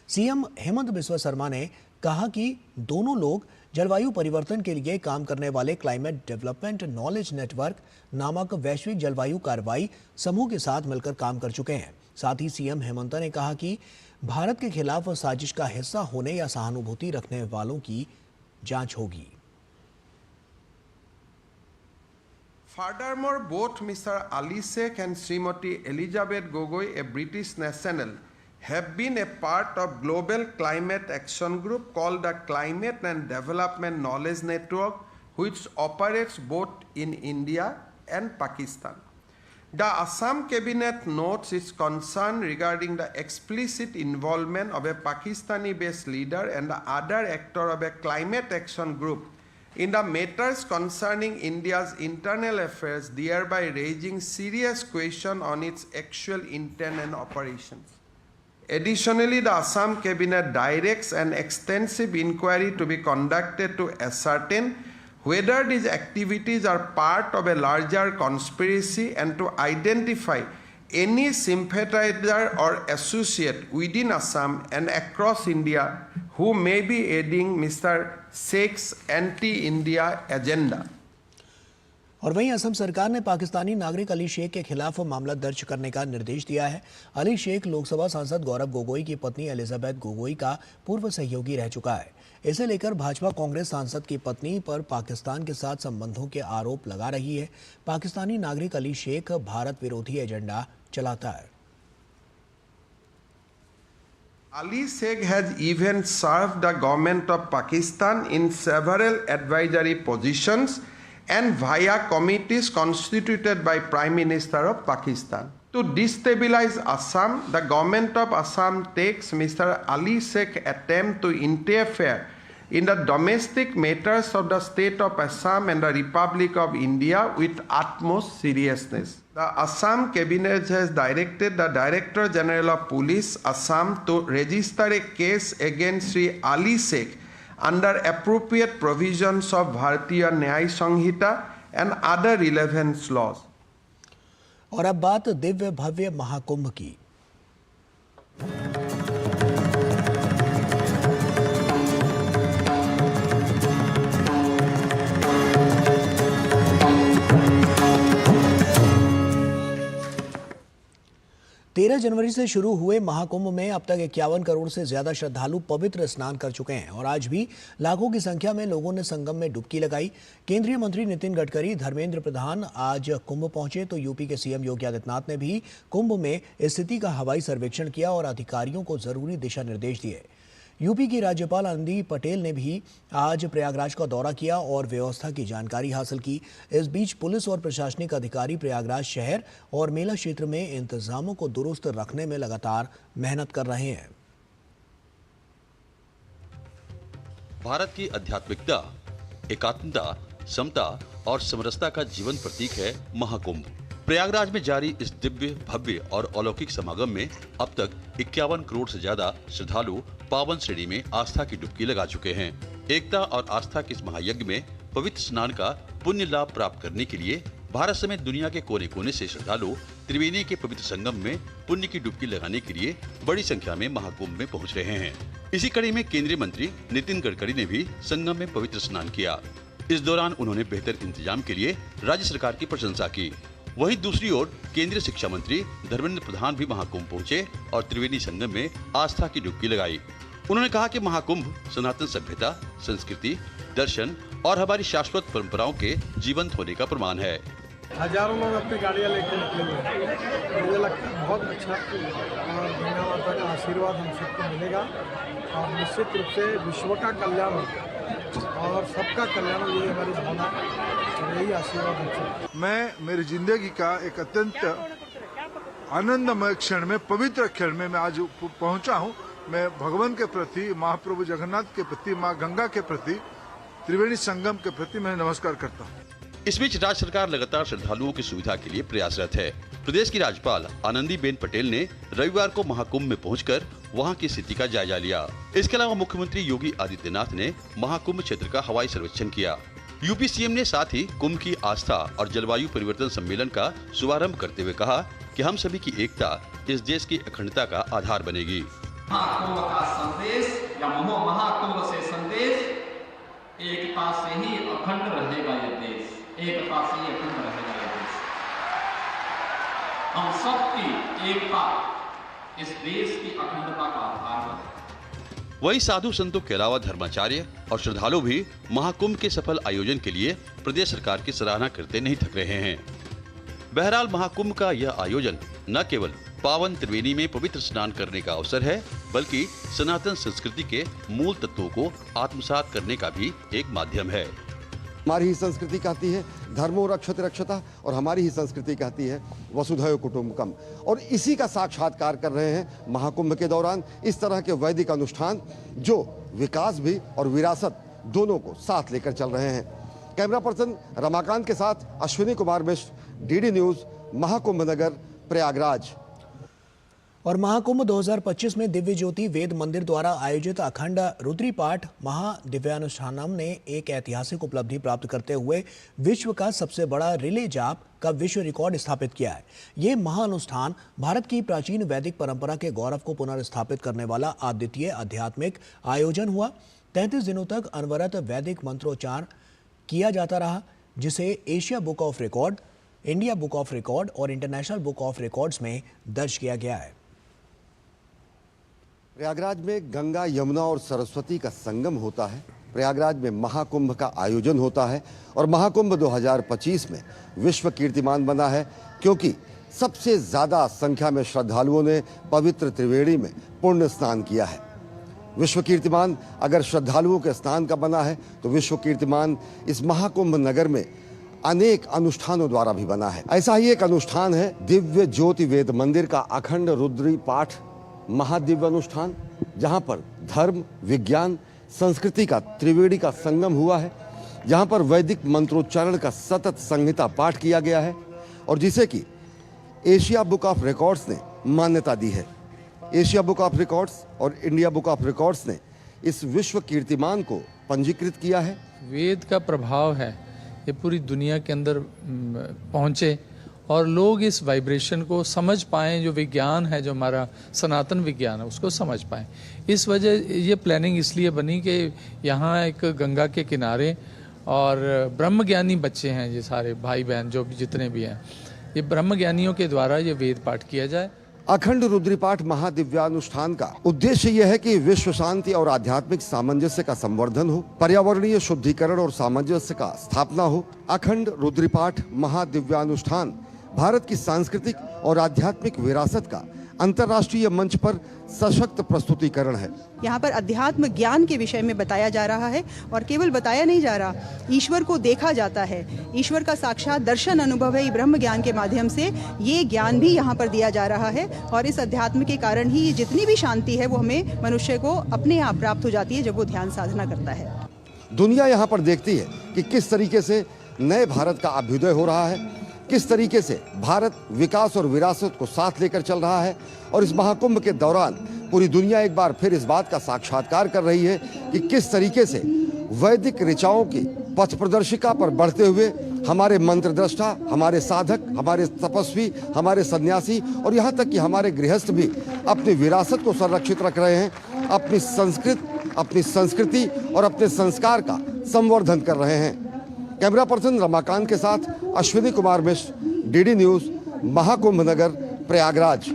[SPEAKER 1] सीएम हेमंत बिस्वा शर्मा ने कहा कि दोनों लोग जलवायु परिवर्तन के लिए काम करने वाले क्लाइमेट डेवलपमेंट नॉलेज नेटवर्क नामक वैश्विक जलवायु कार्रवाई समूह के साथ मिलकर काम कर चुके हैं। साथ ही सीएम हेमंत ने कहा कि भारत के खिलाफ साजिश का हिस्सा होने या सहानुभूति रखने वालों की जांच होगी।
[SPEAKER 8] Furthermore, both Mr. Ali Sheikh and Srimati Elizabeth Gogoi, a British national, have been a part of global climate action group called the Climate and Development Knowledge Network, which operates both in India and Pakistan. The Assam Cabinet notes its concern regarding the explicit involvement of a Pakistani-based leader and the other actor of a climate action group in the matters concerning India's internal affairs, thereby raising serious questions on its actual intent and operations. Additionally, the Assam Cabinet directs an extensive inquiry to be conducted to ascertain whether these activities are part of a larger conspiracy and to identify any sympathizer or associate within Assam and across India who may be aiding Mr. Sheikh's anti-India agenda.
[SPEAKER 1] और वहीं असम सरकार ने पाकिस्तानी नागरिक अली शेख के खिलाफ मामला दर्ज करने का निर्देश दिया है। अली शेख लोकसभा सांसद गौरव गोगोई की पत्नी एलिजाबेथ गोगोई का पूर्व सहयोगी रह चुका है। इसे लेकर भाजपा कांग्रेस सांसद की पत्नी पर पाकिस्तान के साथ संबंधों के आरोप लगा रही है। पाकिस्तानी नागरिक अली शेख भारत विरोधी एजेंडा चलाता है।
[SPEAKER 8] Ali Sheikh has even served the government of Pakistan in several advisory positions and via committees constituted by Prime Minister of Pakistan. To destabilize Assam, the government of Assam takes Mr. Ali Sheikh attempt to interfere in the domestic matters of the state of Assam and the Republic of India with utmost seriousness. The Assam Cabinet has directed the Director General of Police, Assam, to register a case against Sri Ali Sheikh under appropriate provisions of Bharatiya Nyaya Sanhita and other relevant laws.
[SPEAKER 1] और अब बात दिव्य भव्य महाकुंभ की। तेरह जनवरी से शुरू हुए महाकुंभ में अब तक 51 करोड़ से ज्यादा श्रद्धालु पवित्र स्नान कर चुके हैं और आज भी लाखों की संख्या में लोगों ने संगम में डुबकी लगाई। केंद्रीय मंत्री नितिन गडकरी, धर्मेंद्र प्रधान आज कुंभ पहुंचे तो यूपी के सीएम योगी आदित्यनाथ ने भी कुंभ में स्थिति का हवाई सर्वेक्षण किया और अधिकारियों को जरूरी दिशा निर्देश दिए। यूपी की राज्यपाल आनंदी पटेल ने भी आज प्रयागराज का दौरा किया और व्यवस्था की जानकारी हासिल की। इस बीच पुलिस और प्रशासनिक अधिकारी प्रयागराज शहर और मेला क्षेत्र में इंतजामों को दुरुस्त रखने में लगातार मेहनत कर रहे हैं।
[SPEAKER 9] भारत की आध्यात्मिकता, एकात्मता, समता और समरसता का जीवन प्रतीक है महाकुंभ। प्रयागराज में जारी इस दिव्य, भव्य और अलौकिक समागम में अब तक 51 करोड़ से ज्यादा श्रद्धालु पावन श्रेणी में आस्था की डुबकी लगा चुके हैं। एकता और आस्था के इस महायज्ञ में पवित्र स्नान का पुण्य लाभ प्राप्त करने के लिए भारत समेत दुनिया के कोने कोने से श्रद्धालु त्रिवेणी के पवित्र संगम में पुण्य की डुबकी लगाने के लिए बड़ी संख्या में महाकुंभ में पहुंच रहे हैं। इसी कड़ी में केंद्रीय मंत्री नितिन गडकरी ने भी संगम में पवित्र स्नान किया। इस दौरान उन्होंने बेहतर इंतजाम के लिए राज्य सरकार की प्रशंसा की। वहीं दूसरी ओर केंद्रीय शिक्षा मंत्री धर्मेंद्र प्रधान भी महाकुंभ पहुंचे और त्रिवेणी संगम में आस्था की डुबकी लगाई। उन्होंने कहा कि महाकुंभ सनातन सभ्यता, संस्कृति, दर्शन और हमारी शाश्वत परंपराओं के जीवंत होने का प्रमाण है।
[SPEAKER 19] हजारों लोग अपनी गाड़ियाँ लेकर निकले हुए हैं। मुझे लगता है बहुत अच्छा और गंगा माता का आशीर्वाद हम सबको मिलेगा और निश्चित रूप से विश्व का कल्याण होगा और सबका कल्याण हो, ये हमारी भावना और यही आशीर्वाद हमसे।
[SPEAKER 2] मैं मेरी जिंदगी का एक अत्यंत आनंदमय क्षण में, पवित्र क्षण में मैं आज पहुंचा हूं। मैं भगवान के प्रति, महाप्रभु जगन्नाथ के प्रति, मां गंगा के प्रति, त्रिवेणी संगम के प्रति मैं नमस्कार करता हूं।
[SPEAKER 9] इस बीच राज्य सरकार लगातार श्रद्धालुओं की सुविधा के लिए प्रयासरत है। प्रदेश की राज्यपाल आनंदीबेन पटेल ने रविवार को महाकुंभ में पहुंचकर वहां की स्थिति का जायजा लिया। इसके अलावा मुख्यमंत्री योगी आदित्यनाथ ने महाकुंभ क्षेत्र का हवाई सर्वेक्षण किया। यूपी सीएम ने साथ ही कुंभ की आस्था और जलवायु परिवर्तन सम्मेलन का शुभारंभ करते हुए कहा कि हम सभी की एकता इस देश की अखंडता का आधार बनेगी।
[SPEAKER 4] महाकुंभ का संदेश या महाकुंभ से संदेश, एकता से ही अखंड रहेगा ये देश, एकता से ही अखंड रहेगा ये देश। हम सबकी एकता इस देश की अखंडता का आधार है।
[SPEAKER 9] वही साधु संतों के अलावा धर्माचार्य और श्रद्धालु भी महाकुंभ के सफल आयोजन के लिए प्रदेश सरकार की सराहना करते नहीं थक रहे हैं। बहरहाल महाकुंभ का यह आयोजन न केवल पावन त्रिवेणी में पवित्र स्नान करने का अवसर है, बल्कि सनातन संस्कृति के मूल तत्वों को आत्मसात करने का भी एक माध्यम है।
[SPEAKER 10] हमारी ही संस्कृति कहती है धर्मो रक्षते रक्षता, और हमारी ही संस्कृति कहती है वसुधैव कुटुंबकम, और इसी का साक्षात्कार कर रहे हैं महाकुंभ के दौरान। इस तरह के वैदिक अनुष्ठान जो विकास भी और विरासत दोनों को साथ लेकर चल रहे हैं। कैमरा पर्सन रमाकांत के साथ अश्विनी कुमार मिश्र, डीडी न्यूज, महाकुंभ नगर, प्रयागराज।
[SPEAKER 1] और महाकुंभ 2025 में दिव्य ज्योति वेद मंदिर द्वारा आयोजित अखंड रुद्री पाठ महादिव्यानुष्ठानम ने एक ऐतिहासिक उपलब्धि प्राप्त करते हुए विश्व का सबसे बड़ा रिले जाप का विश्व रिकॉर्ड स्थापित किया है। ये महाअनुष्ठान भारत की प्राचीन वैदिक परंपरा के गौरव को पुनर्स्थापित करने वाला अद्वितीय आध्यात्मिक आयोजन हुआ। 33 दिनों तक अनवरत वैदिक मंत्रोच्चार किया जाता रहा, जिसे Asia book of record, India book of record और इंटरनेशनल बुक ऑफ रिकॉर्ड्स में दर्ज किया गया है।
[SPEAKER 10] प्रयागराज में गंगा, यमुना और सरस्वती का संगम होता है। प्रयागराज में महाकुंभ का आयोजन होता है और महाकुंभ 2025 में विश्व कीर्तिमान बना है, क्योंकि सबसे ज़्यादा संख्या में श्रद्धालुओं ने पवित्र त्रिवेणी में पुण्य स्नान किया है। विश्व कीर्तिमान अगर श्रद्धालुओं के स्नान का बना है, तो विश्व कीर्तिमान इस महाकुंभ नगर में अनेक अनुष्ठानों द्वारा भी बना है। ऐसा ही एक अनुष्ठान है दिव्य ज्योति वेद मंदिर का अखंड रुद्री पाठ महादिव्य अनुष्ठान, जहां पर धर्म, विज्ञान, संस्कृति का त्रिवेणी का संगम हुआ है, जहां पर वैदिक मंत्रोच्चारण का सतत संहिता पाठ किया गया है और जिसे कि एशिया बुक ऑफ रिकॉर्ड्स ने मान्यता दी है। एशिया बुक ऑफ रिकॉर्ड्स और इंडिया बुक ऑफ रिकॉर्ड्स ने इस विश्व कीर्तिमान को पंजीकृत किया है।
[SPEAKER 11] वेद का प्रभाव है, ये पूरी दुनिया के अंदर पहुंचे और लोग इस वाइब्रेशन को समझ पाएं, जो विज्ञान है, जो हमारा सनातन विज्ञान है, उसको समझ पाएं। इस वजह ये प्लानिंग इसलिए बनी कि यहाँ एक गंगा के किनारे और ब्रह्मज्ञानी बच्चे हैं, ये सारे भाई बहन जो भी जितने भी हैं, ये ब्रह्मज्ञानियों के द्वारा ये वेद पाठ किया जाए।
[SPEAKER 10] अखंड रुद्रीपाठ महादिव्यानुष्ठान का उद्देश्य यह है कि विश्व शांति और आध्यात्मिक सामंजस्य का संवर्धन हो, पर्यावरणीय शुद्धिकरण और सामंजस्य का स्थापना हो। अखंड रुद्रीपाठ महादिव्यानुष्ठान भारत की सांस्कृतिक और आध्यात्मिक विरासत का अंतर्राष्ट्रीय मंच पर सशक्त प्रस्तुतिकरण है।
[SPEAKER 25] यहाँ पर अध्यात्म ज्ञान के विषय में बताया जा रहा है और केवल बताया नहीं जा रहा, ईश्वर को देखा जाता है। ईश्वर का साक्षात दर्शन अनुभव है ब्रह्म ज्ञान के माध्यम से। ये ज्ञान भी यहाँ पर दिया जा रहा है और इस अध्यात्म के कारण ही जितनी भी शांति है वो हमें मनुष्य को अपने आप प्राप्त हो जाती है जब वो ध्यान साधना करता है।
[SPEAKER 10] दुनिया यहाँ पर देखती है कि किस तरीके से नए भारत का अभ्युदय हो रहा है, किस तरीके से भारत विकास और विरासत को साथ लेकर चल रहा है। और इस महाकुंभ के दौरान पूरी दुनिया एक बार फिर इस बात का साक्षात्कार कर रही है कि किस तरीके से वैदिक ऋचाओं की पथ प्रदर्शिका पर बढ़ते हुए हमारे मंत्रद्रष्टा, हमारे साधक, हमारे तपस्वी, हमारे सन्यासी और यहाँ तक कि हमारे गृहस्थ भी अपनी विरासत को संरक्षित रख रहे हैं, अपनी संस्कृति और अपने संस्कार का संवर्धन कर रहे हैं। कैमरा पर्सन रमाकांत के साथ अश्विनी कुमार मिश्र, डीडी न्यूज, महाकुंभ नगर, प्रयागराज।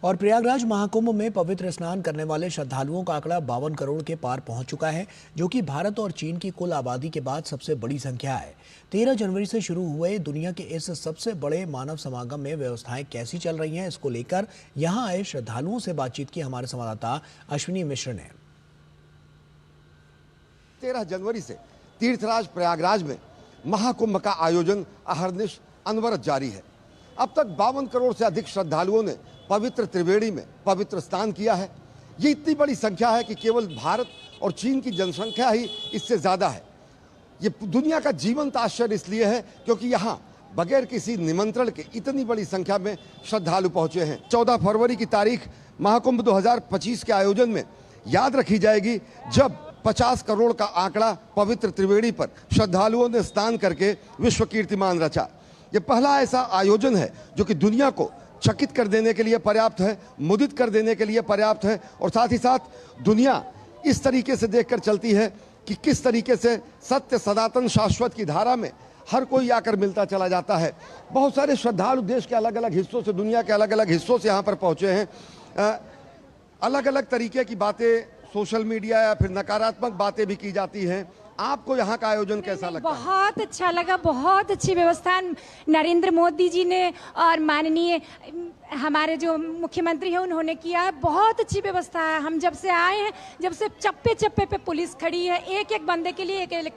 [SPEAKER 1] और प्रयागराज महाकुंभ में पवित्र स्नान करने वाले श्रद्धालुओं का आंकड़ा 52 करोड़ के पार पहुंच चुका है, जो कि भारत और चीन की कुल आबादी के बाद सबसे बड़ी संख्या है। 13 जनवरी से शुरू हुए दुनिया के इस सबसे बड़े मानव समागम में व्यवस्थाएं कैसी चल रही हैं, इसको लेकर यहां आए श्रद्धालुओं से बातचीत की हमारे संवाददाता अश्विनी मिश्र ने।
[SPEAKER 10] 13 जनवरी से तीर्थराज प्रयागराज में महाकुंभ का आयोजन अहर्निश अनवरत जारी है। अब तक 52 करोड़ से अधिक श्रद्धालुओं ने पवित्र त्रिवेणी में पवित्र स्नान किया है। ये इतनी बड़ी संख्या है कि केवल भारत और चीन की जनसंख्या ही इससे ज्यादा है। ये दुनिया का जीवंत आश्चर्य इसलिए है क्योंकि यहाँ बगैर किसी निमंत्रण के इतनी बड़ी संख्या में श्रद्धालु पहुंचे हैं। 14 फरवरी की तारीख महाकुंभ 2025 के आयोजन में याद रखी जाएगी, जब 50 करोड़ का आंकड़ा पवित्र त्रिवेणी पर श्रद्धालुओं ने स्नान करके विश्व कीर्तिमान रचा। ये पहला ऐसा आयोजन है जो कि दुनिया को चकित कर देने के लिए पर्याप्त है, मुदित कर देने के लिए पर्याप्त है, और साथ ही साथ दुनिया इस तरीके से देखकर चलती है कि किस तरीके से सत्य सनातन शाश्वत की धारा में हर कोई आकर मिलता चला जाता है। बहुत सारे श्रद्धालु देश के अलग अलग हिस्सों से, दुनिया के अलग अलग हिस्सों से यहाँ पर पहुँचे हैं। अलग अलग तरीके की बातें सोशल मीडिया या फिर नकारात्मक बातें भी की जाती हैं। आपको यहाँ का आयोजन कैसा लगा?
[SPEAKER 21] बहुत अच्छा लगा, बहुत अच्छी व्यवस्था नरेंद्र मोदी जी ने और माननीय हमारे जो मुख्यमंत्री हैं उन्होंने किया है। बहुत अच्छी व्यवस्था है। हम जब से आए हैं, जब से चप्पे चप्पे पे पुलिस खड़ी है, एक एक बंदे के लिए एक एक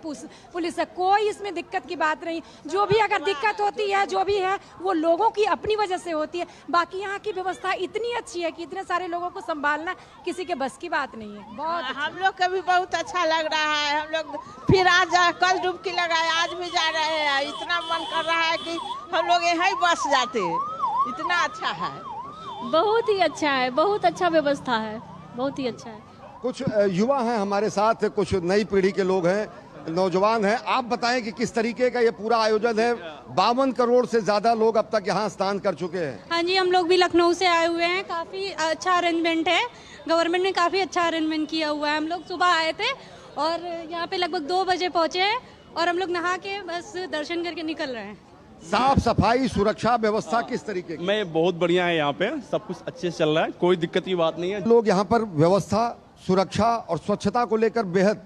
[SPEAKER 21] पुलिस है। कोई इसमें दिक्कत की बात नहीं। जो भी अगर दिक्कत होती है, जो भी है, वो लोगों की अपनी वजह से होती है। बाकी यहाँ की व्यवस्था इतनी अच्छी है कि इतने सारे लोगों को संभालना किसी के बस की बात नहीं है। बहुत
[SPEAKER 14] हम लोग को भी बहुत अच्छा लग रहा है। हम लोग फिर आज कल डुबकी लगाए, आज भी जा रहे हैं। इतना मन कर रहा है कि हम लोग यहीं बस जाते। इतना अच्छा है,
[SPEAKER 15] बहुत ही अच्छा है, बहुत अच्छा व्यवस्था है, बहुत ही अच्छा है।
[SPEAKER 10] कुछ युवा हैं हमारे साथ, कुछ नई पीढ़ी के लोग हैं, नौजवान हैं। आप बताएं कि किस तरीके का ये पूरा आयोजन है। 52 करोड़ से ज्यादा लोग अब तक यहाँ स्नान कर चुके हैं।
[SPEAKER 21] हाँ जी, हम लोग भी लखनऊ से आए हुए हैं। काफी अच्छा अरेंजमेंट है, गवर्नमेंट ने काफी अच्छा अरेंजमेंट किया हुआ है। हम लोग सुबह आए थे और यहाँ पे लगभग 2 बजे पहुँचे हैं और हम लोग नहा के बस दर्शन करके निकल रहे हैं।
[SPEAKER 10] साफ सफाई सुरक्षा व्यवस्था किस तरीके की?
[SPEAKER 16] मैं बहुत बढ़िया है, यहाँ पे सब कुछ अच्छे से चल रहा है, कोई दिक्कत की बात नहीं है।
[SPEAKER 10] लोग यहाँ पर व्यवस्था, सुरक्षा और स्वच्छता को लेकर बेहद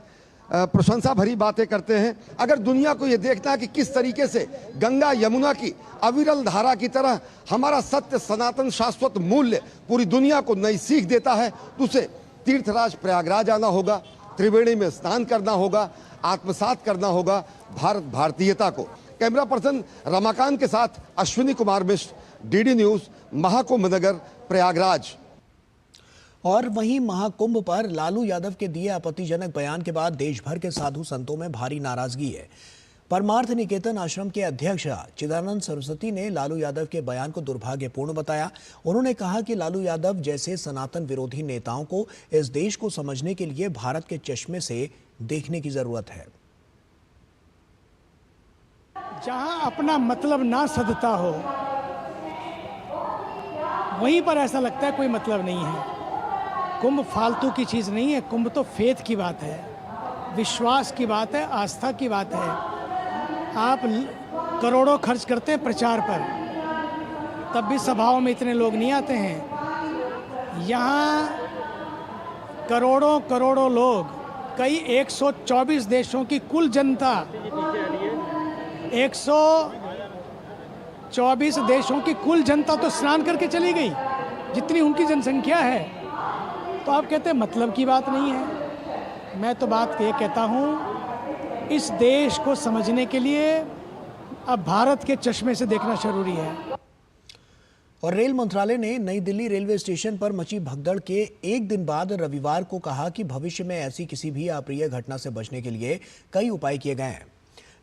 [SPEAKER 10] प्रशंसा भरी बातें करते हैं। अगर दुनिया को ये देखना है कि किस तरीके से गंगा यमुना की अविरल धारा की तरह हमारा सत्य सनातन शाश्वत मूल्य पूरी दुनिया को नई सीख देता है, तो उसे तीर्थराज प्रयागराज आना होगा, त्रिवेणी में स्नान करना होगा, आत्मसात करना होगा भारत भारतीयता को। कैमरा पर्सन रमाकांत के साथ अश्विनी कुमार मिश्र, डीडी न्यूज, महाकुंभ नगर प्रयागराज।
[SPEAKER 1] और वहीं महाकुंभ पर लालू यादव के दिए आपत्तिजनक बयान के बाद देश भर के साधु संतों में भारी नाराजगी है। परमार्थ निकेतन आश्रम के अध्यक्ष चिदानंद सरस्वती ने लालू यादव के बयान को दुर्भाग्यपूर्ण बताया। उन्होंने कहा कि लालू यादव जैसे सनातन विरोधी नेताओं को इस देश को समझने के लिए भारत के चश्मे से देखने की जरूरत है।
[SPEAKER 17] जहां अपना मतलब ना सधता हो, वहीं पर ऐसा लगता है कोई मतलब नहीं है। कुंभ फालतू की चीज़ नहीं है। कुंभ तो फेथ की बात है, विश्वास की बात है, आस्था की बात है। आप करोड़ों खर्च करते हैं प्रचार पर, तब भी सभाओं में इतने लोग नहीं आते हैं। यहाँ करोड़ों करोड़ों लोग, कई 124 देशों की कुल जनता, 124 देशों की कुल जनता तो स्नान करके चली गई, जितनी उनकी जनसंख्या है। तो आप कहते हैं मतलब की बात नहीं है। मैं तो बात ये कहता हूँ, इस देश को समझने के लिए अब भारत के चश्मे से देखना जरूरी है।
[SPEAKER 1] और रेल मंत्रालय ने नई दिल्ली रेलवे स्टेशन पर मची भगदड़ के एक दिन बाद रविवार को कहा कि भविष्य में ऐसी किसी भी अप्रिय घटना से बचने के लिए कई उपाय किए गए हैं।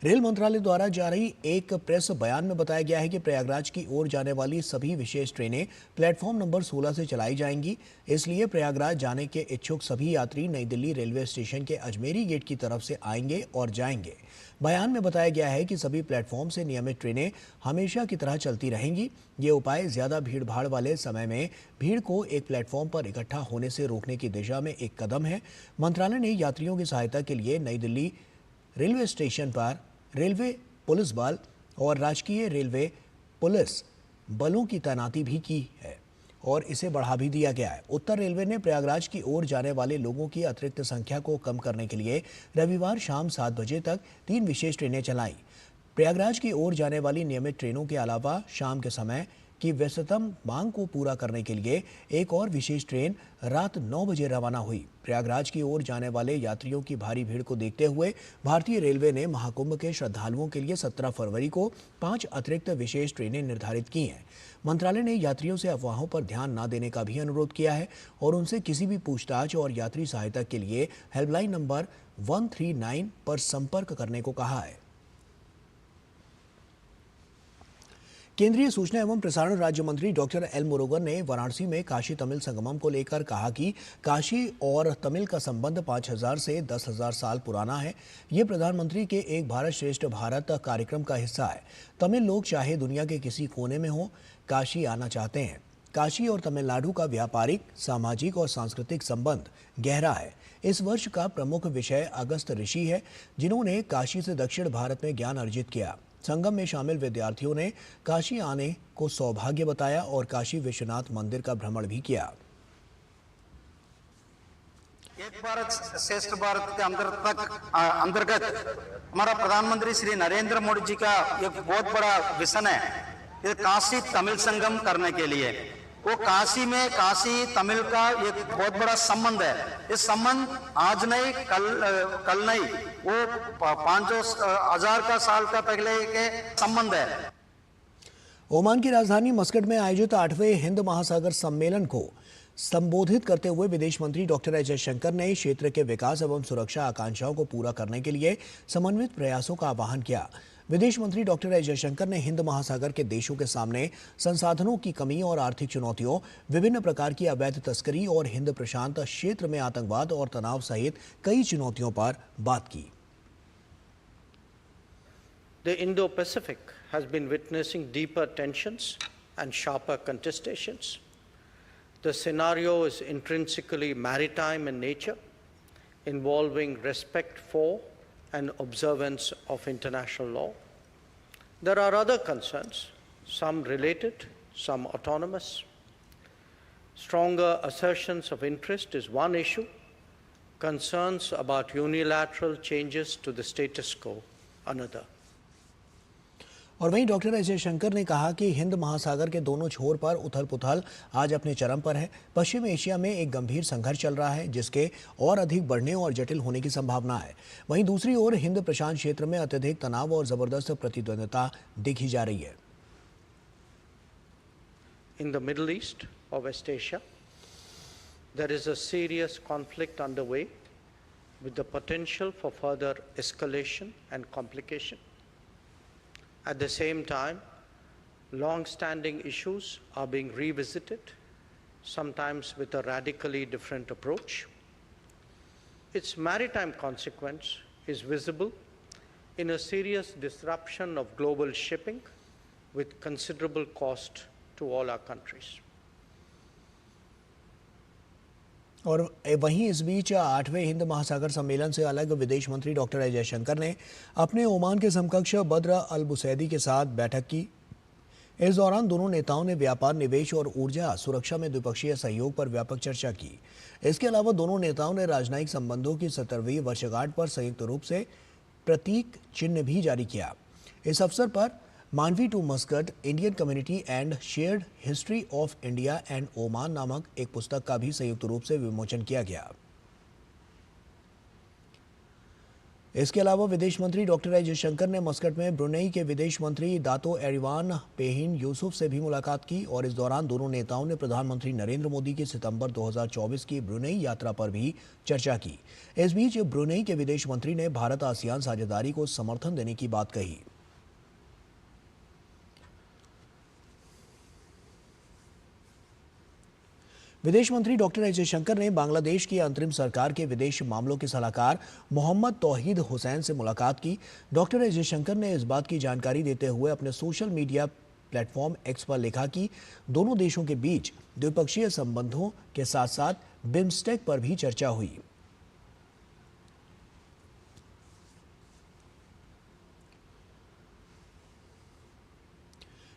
[SPEAKER 1] रेल मंत्रालय द्वारा जारी एक प्रेस बयान में बताया गया है कि प्रयागराज की ओर जाने वाली सभी विशेष ट्रेनें प्लेटफॉर्म नंबर 16 से चलाई जाएंगी। इसलिए प्रयागराज जाने के इच्छुक सभी यात्री नई दिल्ली रेलवे स्टेशन के अजमेरी गेट की तरफ से आएंगे और जाएंगे। बयान में बताया गया है कि सभी प्लेटफॉर्म से नियमित ट्रेनें हमेशा की तरह चलती रहेंगी। ये उपाय ज़्यादा भीड़ भाड़ वाले समय में भीड़ को एक प्लेटफॉर्म पर इकट्ठा होने से रोकने की दिशा में एक कदम है। मंत्रालय ने यात्रियों की सहायता के लिए नई दिल्ली रेलवे स्टेशन पर रेलवे पुलिस बल और राजकीय रेलवे पुलिस बलों की तैनाती भी की है। और इसे बढ़ा भी दिया गया है। उत्तर रेलवे ने प्रयागराज की ओर जाने वाले लोगों की अतिरिक्त संख्या को कम करने के लिए रविवार शाम 7 बजे तक 3 विशेष ट्रेनें चलाई। प्रयागराज की ओर जाने वाली नियमित ट्रेनों के अलावा शाम के समय की व्यस्ततम मांग को पूरा करने के लिए एक और विशेष ट्रेन रात 9 बजे रवाना हुई। प्रयागराज की ओर जाने वाले यात्रियों की भारी भीड़ को देखते हुए भारतीय रेलवे ने महाकुंभ के श्रद्धालुओं के लिए 17 फरवरी को 5 अतिरिक्त विशेष ट्रेनें निर्धारित की हैं। मंत्रालय ने यात्रियों से अफवाहों पर ध्यान न देने का भी अनुरोध किया है और उनसे किसी भी पूछताछ और यात्री सहायता के लिए हेल्पलाइन नंबर 139 पर संपर्क करने को कहा है। केंद्रीय सूचना एवं प्रसारण राज्य मंत्री डॉक्टर एल मुरुगन ने वाराणसी में काशी तमिल संगमम को लेकर कहा कि काशी और तमिल का संबंध 5000 से 10,000 साल पुराना है। ये प्रधानमंत्री के एक भारत श्रेष्ठ भारत कार्यक्रम का हिस्सा है। तमिल लोग चाहे दुनिया के किसी कोने में हो, काशी आना चाहते हैं। काशी और तमिलनाडु का व्यापारिक, सामाजिक और सांस्कृतिक संबंध गहरा है। इस वर्ष का प्रमुख विषय अगस्त ऋषि है, जिन्होंने काशी से दक्षिण भारत में ज्ञान अर्जित किया। संगम में शामिल विद्यार्थियों ने काशी आने को सौभाग्य बताया और काशी विश्वनाथ मंदिर का भ्रमण भी किया।
[SPEAKER 12] एक भारत श्रेष्ठ भारत के अंतर्गत हमारा प्रधानमंत्री श्री नरेंद्र मोदी जी का एक बहुत बड़ा विजन है, ये काशी तमिल संगम करने के लिए। वो काशी में काशी तमिल का एक बहुत बड़ा संबंध है। ये संबंध आज नहीं, कल नहीं, वो 5,000 का साल का पहले के संबंध है।
[SPEAKER 1] ओमान की राजधानी मस्कट में आयोजित 8वें हिंद महासागर सम्मेलन को संबोधित करते हुए विदेश मंत्री डॉक्टर एस जयशंकर ने क्षेत्र के विकास एवं सुरक्षा आकांक्षाओं को पूरा करने के लिए समन्वित प्रयासों का आह्वान किया। विदेश मंत्री डॉक्टर एस जयशंकर ने हिंद महासागर के देशों के सामने संसाधनों की कमी और आर्थिक चुनौतियों, विभिन्न प्रकार की अवैध तस्करी और हिंद प्रशांत क्षेत्र में आतंकवाद और तनाव सहित कई चुनौतियों पर बात की।
[SPEAKER 13] The Indo-Pacific has been witnessing deeper tensions and sharper contestations. The scenario is intrinsically maritime in nature, involving respect for and observance of international law. There are other concerns, some related, some autonomous. Stronger assertions of interest is one issue, concerns about unilateral changes to the status quo another.
[SPEAKER 1] और वहीं doctor S Jaishankar ने कहा कि हिंद महासागर के दोनों छोर पर उथल पुथल आज अपने चरम पर है। पश्चिम एशिया में एक गंभीर संघर्ष चल रहा है, जिसके और अधिक बढ़ने और जटिल होने की संभावना है। वहीं दूसरी ओर हिंद प्रशांत क्षेत्र में अत्यधिक तनाव और जबरदस्त प्रतिद्वंद्विता देखी जा रही है।
[SPEAKER 13] In the Middle East or West Asia, there is a serious conflict underway with the potential for further escalation and complication. At the same time, long-standing issues are being revisited, sometimes with a radically different approach. Its maritime consequence is visible in a serious disruption of global shipping with considerable cost to all our countries.
[SPEAKER 1] और वहीं इस बीच 8वें हिंद महासागर सम्मेलन से अलग विदेश मंत्री doctor S Jaishankar ने अपने ओमान के समकक्ष बद्र अल बुसैदी के साथ बैठक की। इस दौरान दोनों नेताओं ने व्यापार, निवेश और ऊर्जा सुरक्षा में द्विपक्षीय सहयोग पर व्यापक चर्चा की। इसके अलावा दोनों नेताओं ने राजनयिक संबंधों की 70वीं वर्षगांठ पर संयुक्त रूप से प्रतीक चिन्ह भी जारी किया। इस अवसर पर Mandvi to Muscat, Indian community and shared history of India and Oman नामक एक पुस्तक का भी संयुक्त रूप से विमोचन किया गया। इसके अलावा विदेश मंत्री डॉक्टर एस जयशंकर ने मस्कट में ब्रुनेई के विदेश मंत्री दातो एरिवान पेहिन यूसुफ से भी मुलाकात की और इस दौरान दोनों नेताओं ने प्रधानमंत्री नरेंद्र मोदी की सितंबर 2024 की ब्रुनेई यात्रा पर भी चर्चा की। इस बीच ब्रुनेई के विदेश मंत्री ने भारत आसियान साझेदारी को समर्थन देने की बात कही। विदेश मंत्री डॉक्टर एस जयशंकर ने बांग्लादेश की अंतरिम सरकार के विदेश मामलों के सलाहकार मोहम्मद तौहीद हुसैन से मुलाकात की। डॉक्टर एस जयशंकर ने इस बात की जानकारी देते हुए अपने सोशल मीडिया प्लेटफॉर्म एक्स पर लिखा कि दोनों देशों के बीच द्विपक्षीय संबंधों के साथ साथ बिम्स्टेक पर भी चर्चा हुई।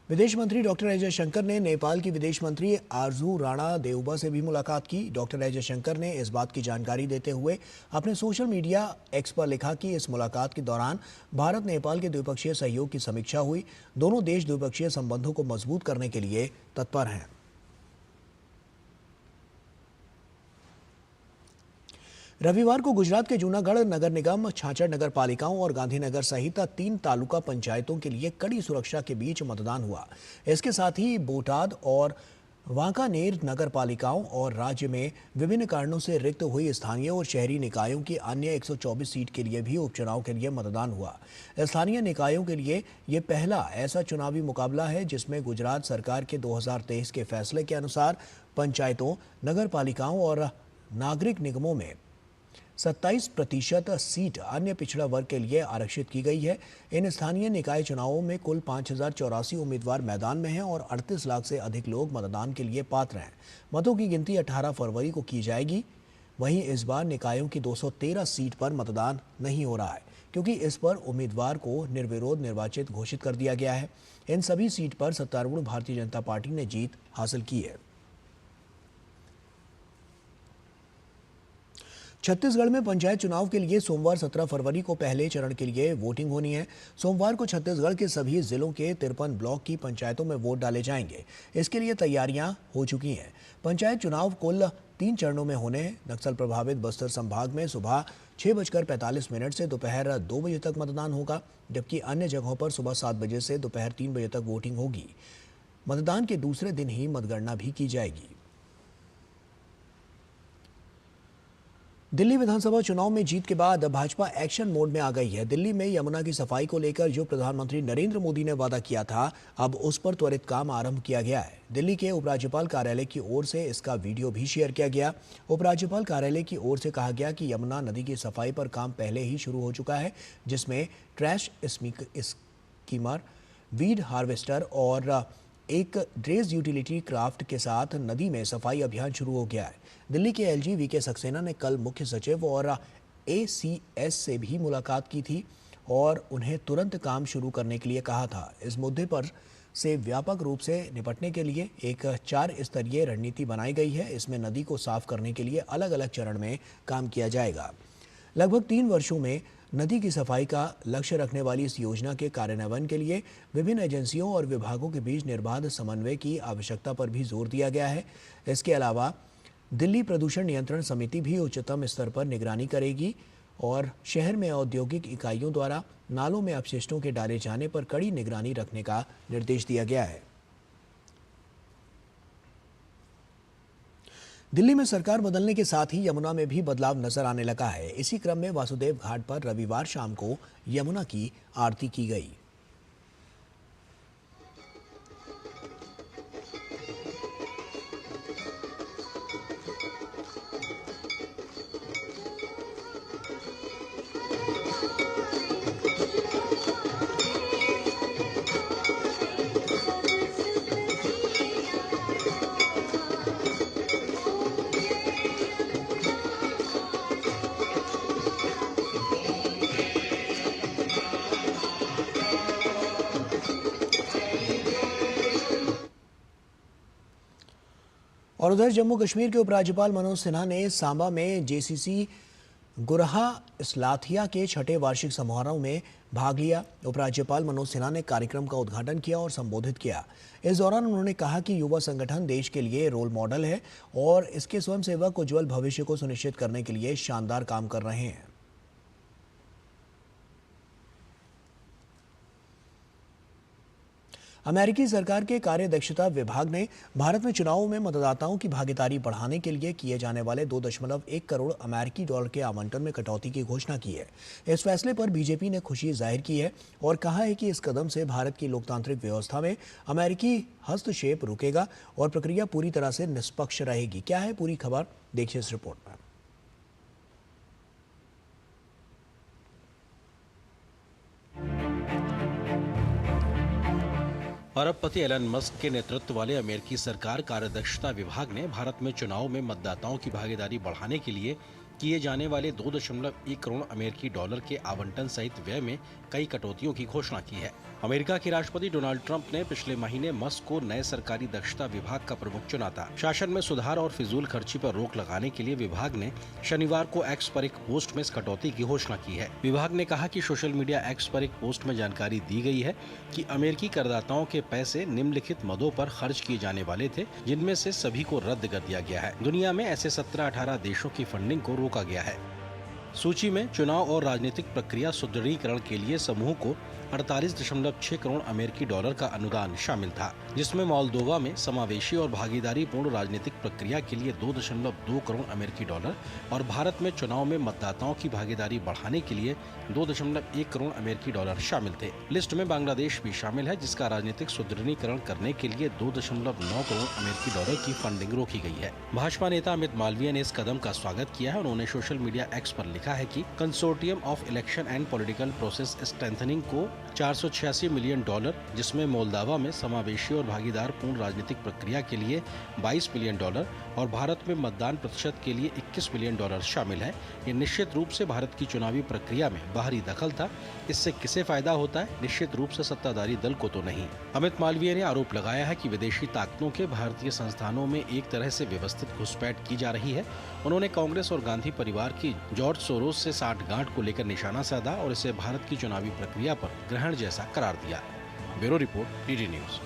[SPEAKER 1] विदेश मंत्री डॉक्टर एस जयशंकर ने नेपाल की विदेश मंत्री आरजू राणा देउबा से भी मुलाकात की। डॉक्टर एस जयशंकर ने इस बात की जानकारी देते हुए अपने सोशल मीडिया एक्स पर लिखा कि इस मुलाकात के दौरान भारत नेपाल के द्विपक्षीय सहयोग की समीक्षा हुई। दोनों देश द्विपक्षीय संबंधों को मजबूत करने के लिए तत्पर हैं। रविवार को गुजरात के जूनागढ़ नगर निगम, छाछड़ नगर पालिकाओं और गांधीनगर सहित 3 तालुका पंचायतों के लिए कड़ी सुरक्षा के बीच मतदान हुआ। इसके साथ ही बोटाद और वांकानेर नगर पालिकाओं और राज्य में विभिन्न कारणों से रिक्त हुई स्थानीय और शहरी निकायों की अन्य 124 सीट के लिए भी उपचुनाव के लिए मतदान हुआ। स्थानीय निकायों के लिए ये पहला ऐसा चुनावी मुकाबला है जिसमें गुजरात सरकार के 2023 के फैसले के अनुसार पंचायतों, नगर पालिकाओं और नागरिक निगमों में 27% सीट अन्य पिछड़ा वर्ग के लिए आरक्षित की गई है। इन स्थानीय निकाय चुनावों में कुल 5084 उम्मीदवार मैदान में हैं और 38 लाख से अधिक लोग मतदान के लिए पात्र हैं। मतों की गिनती 18 फरवरी को की जाएगी। वहीं इस बार निकायों की 213 सीट पर मतदान नहीं हो रहा है क्योंकि इस पर उम्मीदवार को निर्विरोध निर्वाचित घोषित कर दिया गया है। इन सभी सीट पर सत्तारूढ़ भारतीय जनता पार्टी ने जीत हासिल की है। छत्तीसगढ़ में पंचायत चुनाव के लिए सोमवार 17 फरवरी को पहले चरण के लिए वोटिंग होनी है। सोमवार को छत्तीसगढ़ के सभी जिलों के 53 ब्लॉक की पंचायतों में वोट डाले जाएंगे। इसके लिए तैयारियां हो चुकी हैं। पंचायत चुनाव कुल 3 चरणों में होने हैं। नक्सल प्रभावित बस्तर संभाग में सुबह 6:45 से दोपहर 2 बजे तक मतदान होगा, जबकि अन्य जगहों पर सुबह 7 बजे से दोपहर 3 बजे तक वोटिंग होगी। मतदान के दूसरे दिन ही मतगणना भी की जाएगी। दिल्ली विधानसभा चुनाव में जीत के बाद भाजपा एक्शन मोड में आ गई है। दिल्ली में यमुना की सफाई को लेकर जो प्रधानमंत्री नरेंद्र मोदी ने वादा किया था, अब उस पर त्वरित काम आरंभ किया गया है। दिल्ली के उपराज्यपाल कार्यालय की ओर से इसका वीडियो भी शेयर किया गया। उपराज्यपाल कार्यालय की ओर से कहा गया कि यमुना नदी की सफाई पर काम पहले ही शुरू हो चुका है, जिसमें ट्रैश स्कीमर, वीड हार्वेस्टर और एक ड्रेस यूटिलिटी क्राफ्ट के साथ नदी में सफाई अभियान शुरू हो गया है। दिल्ली के एलजी वीके सक्सेना ने कल मुख्य सचिव और एसीएस से भी मुलाकात की थी और उन्हें तुरंत काम शुरू करने के लिए कहा था। इस मुद्दे पर से व्यापक रूप से निपटने के लिए एक 4 स्तरीय रणनीति बनाई गई है। इसमें नदी को साफ करने के लिए अलग अलग चरण में काम किया जाएगा। लगभग 3 वर्षों में नदी की सफाई का लक्ष्य रखने वाली इस योजना के कार्यान्वयन के लिए विभिन्न एजेंसियों और विभागों के बीच निर्बाध समन्वय की आवश्यकता पर भी जोर दिया गया है। इसके अलावा दिल्ली प्रदूषण नियंत्रण समिति भी उच्चतम स्तर पर निगरानी करेगी और शहर में औद्योगिक इकाइयों द्वारा नालों में अपशिष्टों के डाले जाने पर कड़ी निगरानी रखने का निर्देश दिया गया है। दिल्ली में सरकार बदलने के साथ ही यमुना में भी बदलाव नजर आने लगा है। इसी क्रम में वासुदेव घाट पर रविवार शाम को यमुना की आरती की गई। और उधर जम्मू कश्मीर के उपराज्यपाल मनोज सिन्हा ने सांबा में जेसीसी गुरहा इस्लाथिया के 6ठे वार्षिक समारोह में भाग लिया। उपराज्यपाल मनोज सिन्हा ने कार्यक्रम का उद्घाटन किया और संबोधित किया। इस दौरान उन्होंने कहा कि युवा संगठन देश के लिए रोल मॉडल है और इसके स्वयंसेवक उज्जवल भविष्य को सुनिश्चित करने के लिए शानदार काम कर रहे हैं। अमेरिकी सरकार के कार्यदक्षता विभाग ने भारत में चुनावों में मतदाताओं की भागीदारी बढ़ाने के लिए किए जाने वाले 2.1 करोड़ अमेरिकी डॉलर के आवंटन में कटौती की घोषणा की है। इस फैसले पर बीजेपी ने खुशी जाहिर की है और कहा है कि इस कदम से भारत की लोकतांत्रिक व्यवस्था में अमेरिकी हस्तक्षेप रुकेगा और प्रक्रिया पूरी तरह से निष्पक्ष रहेगी। क्या है पूरी खबर, देखिए इस रिपोर्ट में।
[SPEAKER 3] अरबपति एलन मस्क के नेतृत्व वाले अमेरिकी सरकार कार्यदक्षता विभाग ने भारत में चुनाव में मतदाताओं की भागीदारी बढ़ाने के लिए किए जाने वाले 2.1 करोड़ अमेरिकी डॉलर के आवंटन सहित व्यय में कई कटौतियों की घोषणा की है। अमेरिका के राष्ट्रपति डोनाल्ड ट्रंप ने पिछले महीने मस्क को नए सरकारी दक्षता विभाग का प्रमुख चुना था। शासन में सुधार और फिजूल खर्ची पर रोक लगाने के लिए विभाग ने शनिवार को एक्स पर एक पोस्ट में इस कटौती की घोषणा की है। विभाग ने कहा कि सोशल मीडिया एक्स पर एक पोस्ट में जानकारी दी गई है कि अमेरिकी करदाताओं के पैसे निम्नलिखित मदों पर खर्च किए जाने वाले थे, जिनमें से सभी को रद्द कर दिया गया है। दुनिया में ऐसे 17-18 देशों की फंडिंग को रोका गया है। सूची में चुनाव और राजनीतिक प्रक्रिया सुदृढ़ीकरण के लिए समूह को 48.6 करोड़ अमेरिकी डॉलर का अनुदान शामिल था, जिसमें मोल्दोवा में समावेशी और भागीदारी पूर्ण राजनीतिक प्रक्रिया के लिए 2.2 करोड़ अमेरिकी डॉलर और भारत में चुनाव में मतदाताओं की भागीदारी बढ़ाने के लिए 2.1 करोड़ अमेरिकी डॉलर शामिल थे। लिस्ट में बांग्लादेश भी शामिल है, जिसका राजनीतिक सुदृढ़ीकरण करने के लिए 2.9 करोड़ अमेरिकी डॉलर की फंडिंग रोकी गई है। भाजपा नेता अमित मालवीय ने इस कदम का स्वागत किया है। उन्होंने सोशल मीडिया एक्स पर लिखा है कि consortium of election and political process strengthening को 486 मिलियन डॉलर, जिसमें मोल्दोवा में समावेशी और भागीदार पूर्ण राजनीतिक प्रक्रिया के लिए 22 मिलियन डॉलर और भारत में मतदान प्रतिशत के लिए 21 मिलियन डॉलर शामिल है। ये निश्चित रूप से भारत की चुनावी प्रक्रिया में बाहरी दखल था। इससे किसे फायदा होता है? निश्चित रूप से सत्ताधारी दल को तो नहीं। अमित मालवीय ने आरोप लगाया है कि विदेशी ताकतों के भारतीय संस्थानों में एक तरह से व्यवस्थित घुसपैठ की जा रही है। उन्होंने कांग्रेस और गांधी परिवार की जॉर्ज सोरोस से साठगांठ को लेकर निशाना साधा और इसे भारत की चुनावी प्रक्रिया पर ग्रहण जैसा करार दिया। Bureau report, DD news.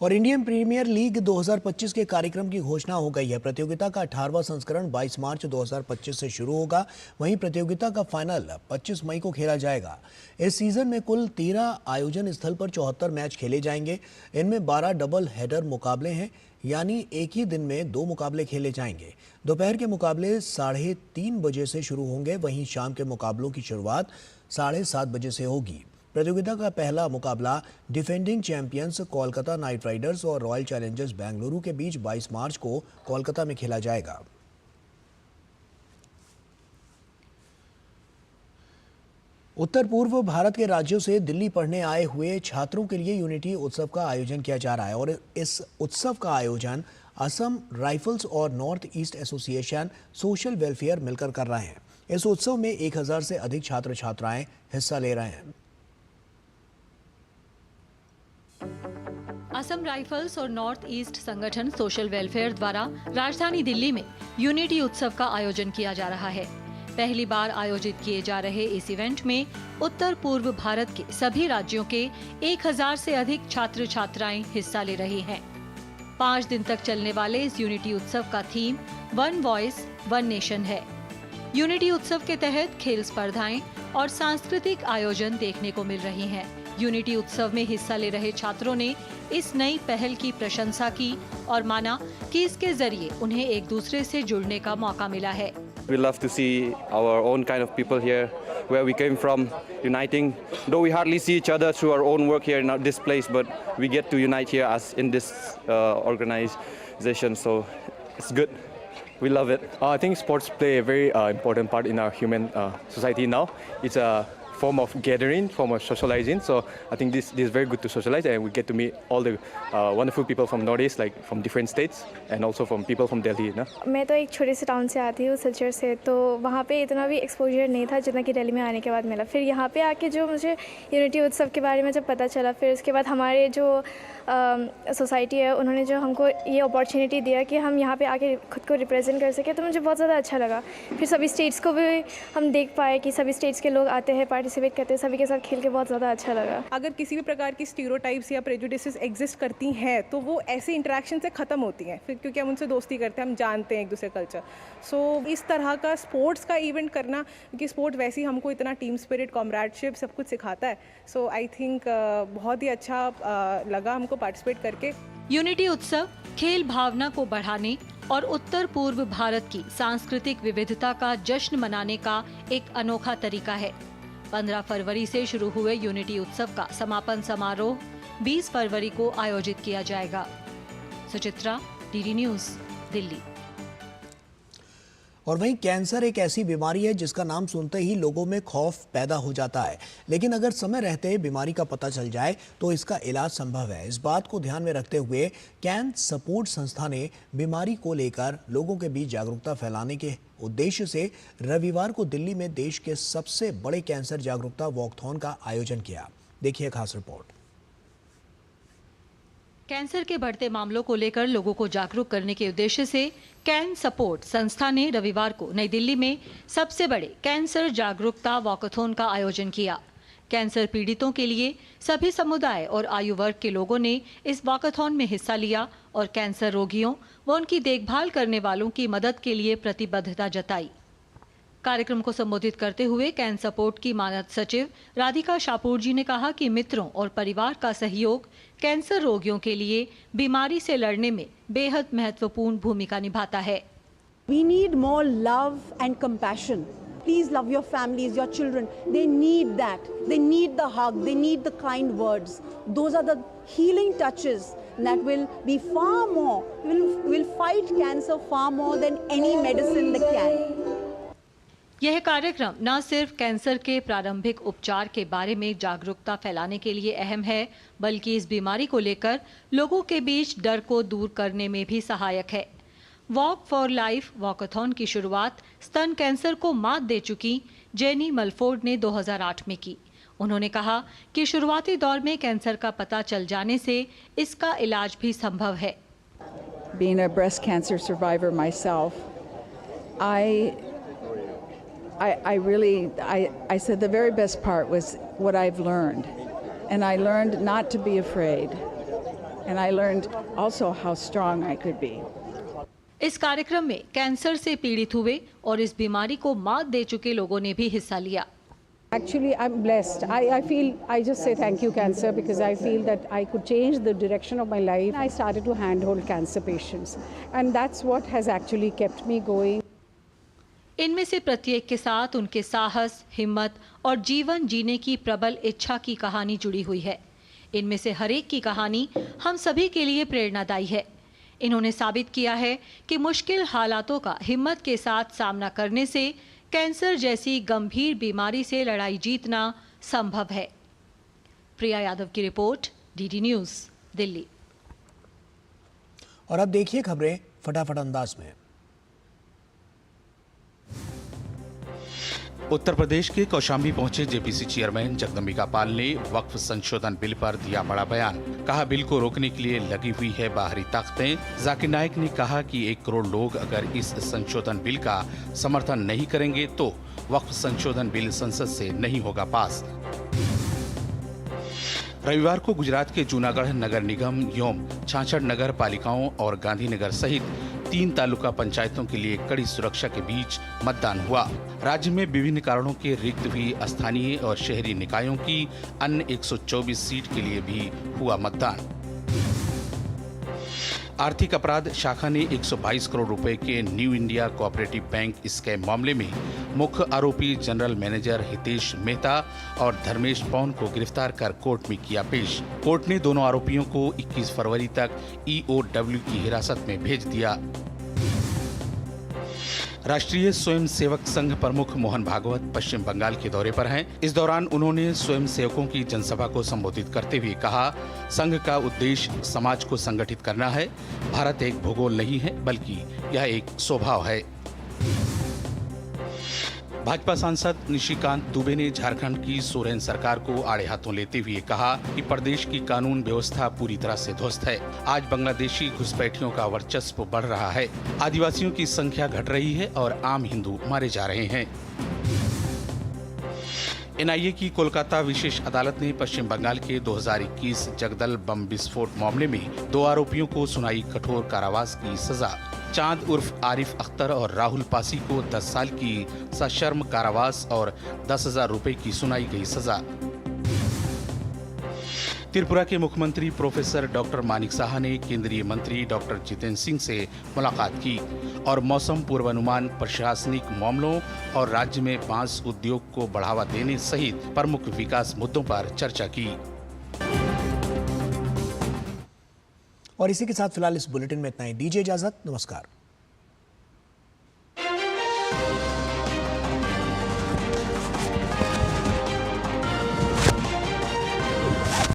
[SPEAKER 1] और इंडियन प्रीमियर लीग 2025 के कार्यक्रम की घोषणा हो गई है। प्रतियोगिता का 18वां संस्करण 22 मार्च 2025 से शुरू होगा। वहीं प्रतियोगिता का फाइनल 25 मई को खेला जाएगा। इस सीजन में कुल 13 आयोजन स्थल पर 74 मैच खेले जाएंगे। इनमें 12 डबल हेडर मुकाबले हैं, यानी एक ही दिन में 2 मुकाबले खेले जाएंगे। दोपहर के मुकाबले 3:30 बजे से शुरू होंगे। वहीं शाम के मुकाबलों की शुरुआत 7:30 बजे से होगी। प्रतियोगिता का पहला मुकाबला defending champions Kolkata night Riders और रॉयल चैलेंजर्स बेंगलुरु के बीच 22 मार्च को कोलकाता में खेला जाएगा। उत्तर पूर्व भारत के राज्यों से दिल्ली पढ़ने आए हुए छात्रों के लिए यूनिटी उत्सव का आयोजन किया जा रहा है और इस उत्सव का आयोजन असम राइफल्स और north east association social welfare मिलकर कर रहे हैं। इस उत्सव में 1000 से अधिक छात्र छात्राएं हिस्सा ले रहे हैं।
[SPEAKER 6] असम राइफल्स और नॉर्थ ईस्ट संगठन सोशल वेलफेयर द्वारा राजधानी दिल्ली में यूनिटी उत्सव का आयोजन किया जा रहा है। पहली बार आयोजित किए जा रहे इस इवेंट में उत्तर पूर्व भारत के सभी राज्यों के 1000 से अधिक छात्र छात्राएं हिस्सा ले रही हैं। 5 दिन तक चलने वाले इस यूनिटी उत्सव का theme one voice one nation है। यूनिटी उत्सव के तहत खेल स्पर्धाएं और सांस्कृतिक आयोजन देखने को मिल रही हैं। यूनिटी उत्सव में हिस्सा ले रहे छात्रों ने इस नई पहल की प्रशंसा की और माना कि इसके जरिए उन्हें एक दूसरे से जुड़ने का मौका मिला है।
[SPEAKER 18] We love to see our own kind of people here, where we came from, uniting. Though we hardly see each other through our own work here in this place, but we get to unite here as in this organization. So it's good. We love it.
[SPEAKER 20] I think sports play a very important part in our human society now. It's a form of gathering, form of socializing. So I think this is very good to socialize, and we get to meet all the wonderful people from Northeast, like from different states, and also from people from Delhi. ना?
[SPEAKER 22] मैं तो एक छोटे से town से आती हूँ, सिलचर से, तो वहाँ पे इतना भी एक्सपोजर नहीं था जितना कि दिल्ली में आने के बाद मिला। फिर यहाँ पे आके जो मुझे यूनिटी उत्सव के बारे में जब पता चला, फिर उसके बाद हमारे जो सोसाइटी है उन्होंने जो हमको ये अपॉर्चुनिटी दिया कि हम यहाँ पे आके खुद को रिप्रेजेंट कर सके, तो मुझे बहुत ज़्यादा अच्छा लगा। फिर सभी स्टेट्स को भी हम देख पाए कि सभी स्टेट्स के लोग आते हैं, पार्टिसिपेट करते हैं, सभी के साथ खेल के बहुत ज़्यादा अच्छा लगा।
[SPEAKER 23] अगर किसी भी प्रकार की स्टीरियोटाइप्स या प्रेजुडिसेस एग्जिस्ट करती हैं तो वो ऐसे इंटरेक्शन से ख़त्म होती हैं, फिर क्योंकि हम उनसे दोस्ती करते हैं, हम जानते हैं एक दूसरे कल्चर। सो इस तरह का स्पोर्ट्स का इवेंट करना, क्योंकि स्पोर्ट वैसे ही हमको इतना टीम स्पिरिट, कॉमरेडशिप सब कुछ सिखाता है। सो आई थिंक बहुत ही अच्छा लगा हमको पार्टिसिपेट करके।
[SPEAKER 6] यूनिटी उत्सव खेल भावना को बढ़ाने और उत्तर पूर्व भारत की सांस्कृतिक विविधता का जश्न मनाने का एक अनोखा तरीका है। 15 फरवरी से शुरू हुए यूनिटी उत्सव का समापन समारोह 20 फरवरी को आयोजित किया जाएगा। Suchitra, DD news, Delhi.
[SPEAKER 1] और वहीं कैंसर एक ऐसी बीमारी है जिसका नाम सुनते ही लोगों में खौफ पैदा हो जाता है, लेकिन अगर समय रहते बीमारी का पता चल जाए तो इसका इलाज संभव है। इस बात को ध्यान में रखते हुए कैन सपोर्ट संस्था ने बीमारी को लेकर लोगों के बीच जागरूकता फैलाने के उद्देश्य से रविवार को दिल्ली में देश के सबसे बड़े कैंसर जागरूकता वॉकथॉन का आयोजन किया। देखिए खास रिपोर्ट।
[SPEAKER 6] कैंसर के बढ़ते मामलों को लेकर लोगों को जागरूक करने के उद्देश्य से कैन सपोर्ट संस्था ने रविवार को नई दिल्ली में सबसे बड़े कैंसर जागरूकता वॉकथॉन का आयोजन किया। कैंसर पीड़ितों के लिए सभी समुदाय और आयु वर्ग के लोगों ने इस वॉकथॉन में हिस्सा लिया और कैंसर रोगियों व उनकी देखभाल करने वालों की मदद के लिए प्रतिबद्धता जताई। कार्यक्रम को संबोधित करते हुए कैन सपोर्ट की मानद सचिव राधिका शापूर जी ने कहा कि मित्रों और परिवार का सहयोग कैंसर रोगियों के लिए बीमारी से लड़ने में बेहद महत्वपूर्ण भूमिका निभाता है।
[SPEAKER 5] We need more love and compassion. Please love your families, your children. They need that. They need the hug. They need the kind words. Those are the healing touches that will be far more, will fight cancer far more than any medicine that can.
[SPEAKER 6] यह कार्यक्रम न सिर्फ cancer के प्रारंभिक उपचार के बारे में जागरूकता फैलाने के लिए अहम है, बल्कि इस बीमारी को लेकर लोगों के बीच डर को दूर करने में भी सहायक है। वॉक फॉर लाइफ वॉकथॉन की शुरुआत स्तन कैंसर को मात दे चुकी जेनी मलफोर्ड ने 2008 में की। उन्होंने कहा कि शुरुआती दौर में कैंसर का पता चल जाने से इसका इलाज भी संभव है।
[SPEAKER 7] Being a breast cancer survivor myself, I said the very best part was what I've learned. And I learned not to be afraid. And I learned also how strong I could be.
[SPEAKER 6] इस कार्यक्रम में cancer से पीड़ित हुए और इस बीमारी को मात दे चुके लोगों ने भी हिस्सा लिया।
[SPEAKER 7] Actually, I'm blessed. I just say thank you, cancer, because I feel that I could change the direction of my life. I started to handhold cancer patients. And that's what has actually kept me going.
[SPEAKER 6] इनमें से प्रत्येक के साथ उनके साहस, हिम्मत और जीवन जीने की प्रबल इच्छा की कहानी जुड़ी हुई है। इनमें से हर एक की कहानी हम सभी के लिए प्रेरणादायी है। इन्होंने साबित किया है कि मुश्किल हालातों का हिम्मत के साथ सामना करने से कैंसर जैसी गंभीर बीमारी से लड़ाई जीतना संभव है। प्रिया यादव की रिपोर्ट, डीडी न्यूज़, दिल्ली।
[SPEAKER 1] और अब देखिए खबरें फटाफट अंदाज में।
[SPEAKER 8] उत्तर प्रदेश के कौशाम्बी पहुंचे जेपीसी चेयरमैन जगदम्बिका पाल ने वक्फ संशोधन बिल पर दिया बड़ा बयान। कहा बिल को रोकने के लिए लगी हुई है बाहरी ताकतें। जाकिर नाइक ने कहा कि 1 करोड़ लोग अगर इस संशोधन बिल का समर्थन नहीं करेंगे तो वक्फ संशोधन बिल संसद से नहीं होगा पास। रविवार को गुजरात के जूनागढ़ नगर निगम एवं छाछड़ नगर पालिकाओं और गांधीनगर सहित 3 तालुका पंचायतों के लिए कड़ी सुरक्षा के बीच मतदान हुआ। राज्य में विभिन्न कारणों के रिक्त हुई स्थानीय और शहरी निकायों की अन्य 124 सीट के लिए भी हुआ मतदान। आर्थिक अपराध शाखा ने 122 करोड़ रुपए के new India cooperative bank scam मामले में मुख्य आरोपी जनरल मैनेजर हितेश मेहता और धर्मेश पौन को गिरफ्तार कर कोर्ट में किया पेश। कोर्ट ने दोनों आरोपियों को 21 फरवरी तक EOW की हिरासत में भेज दिया। राष्ट्रीय स्वयंसेवक संघ प्रमुख मोहन भागवत पश्चिम बंगाल के दौरे पर हैं। इस दौरान उन्होंने स्वयंसेवकों की जनसभा को संबोधित करते हुए कहा, संघ का उद्देश्य समाज को संगठित करना है। भारत एक भूगोल नहीं है, बल्कि यह एक स्वभाव है। भाजपा सांसद निशिकांत दुबे ने झारखंड की सोरेन सरकार को आड़े हाथों लेते हुए कहा कि प्रदेश की कानून व्यवस्था पूरी तरह से ध्वस्त है। आज बांग्लादेशी घुसपैठियों का वर्चस्व बढ़ रहा है, आदिवासियों की संख्या घट रही है और आम हिंदू मारे जा रहे हैं। NIA की कोलकाता विशेष अदालत ने पश्चिम बंगाल के 2021 जगदल बम विस्फोट मामले में 2 आरोपियों को सुनाई कठोर कारावास की सजा। चांद उर्फ आरिफ अख्तर और राहुल पासी को 10 साल की सशर्म कारावास और 10,000 रुपए की सुनाई गई सजा। त्रिपुरा के मुख्यमंत्री प्रोफेसर डॉक्टर मानिक साहा ने केंद्रीय मंत्री डॉक्टर जितेंद्र सिंह से मुलाकात की और मौसम पूर्वानुमान, प्रशासनिक मामलों और राज्य में बांस उद्योग को बढ़ावा देने सहित प्रमुख विकास मुद्दों पर चर्चा की।
[SPEAKER 1] और इसी के साथ फिलहाल इस बुलेटिन में इतना ही। दीजिए इजाजत, नमस्कार।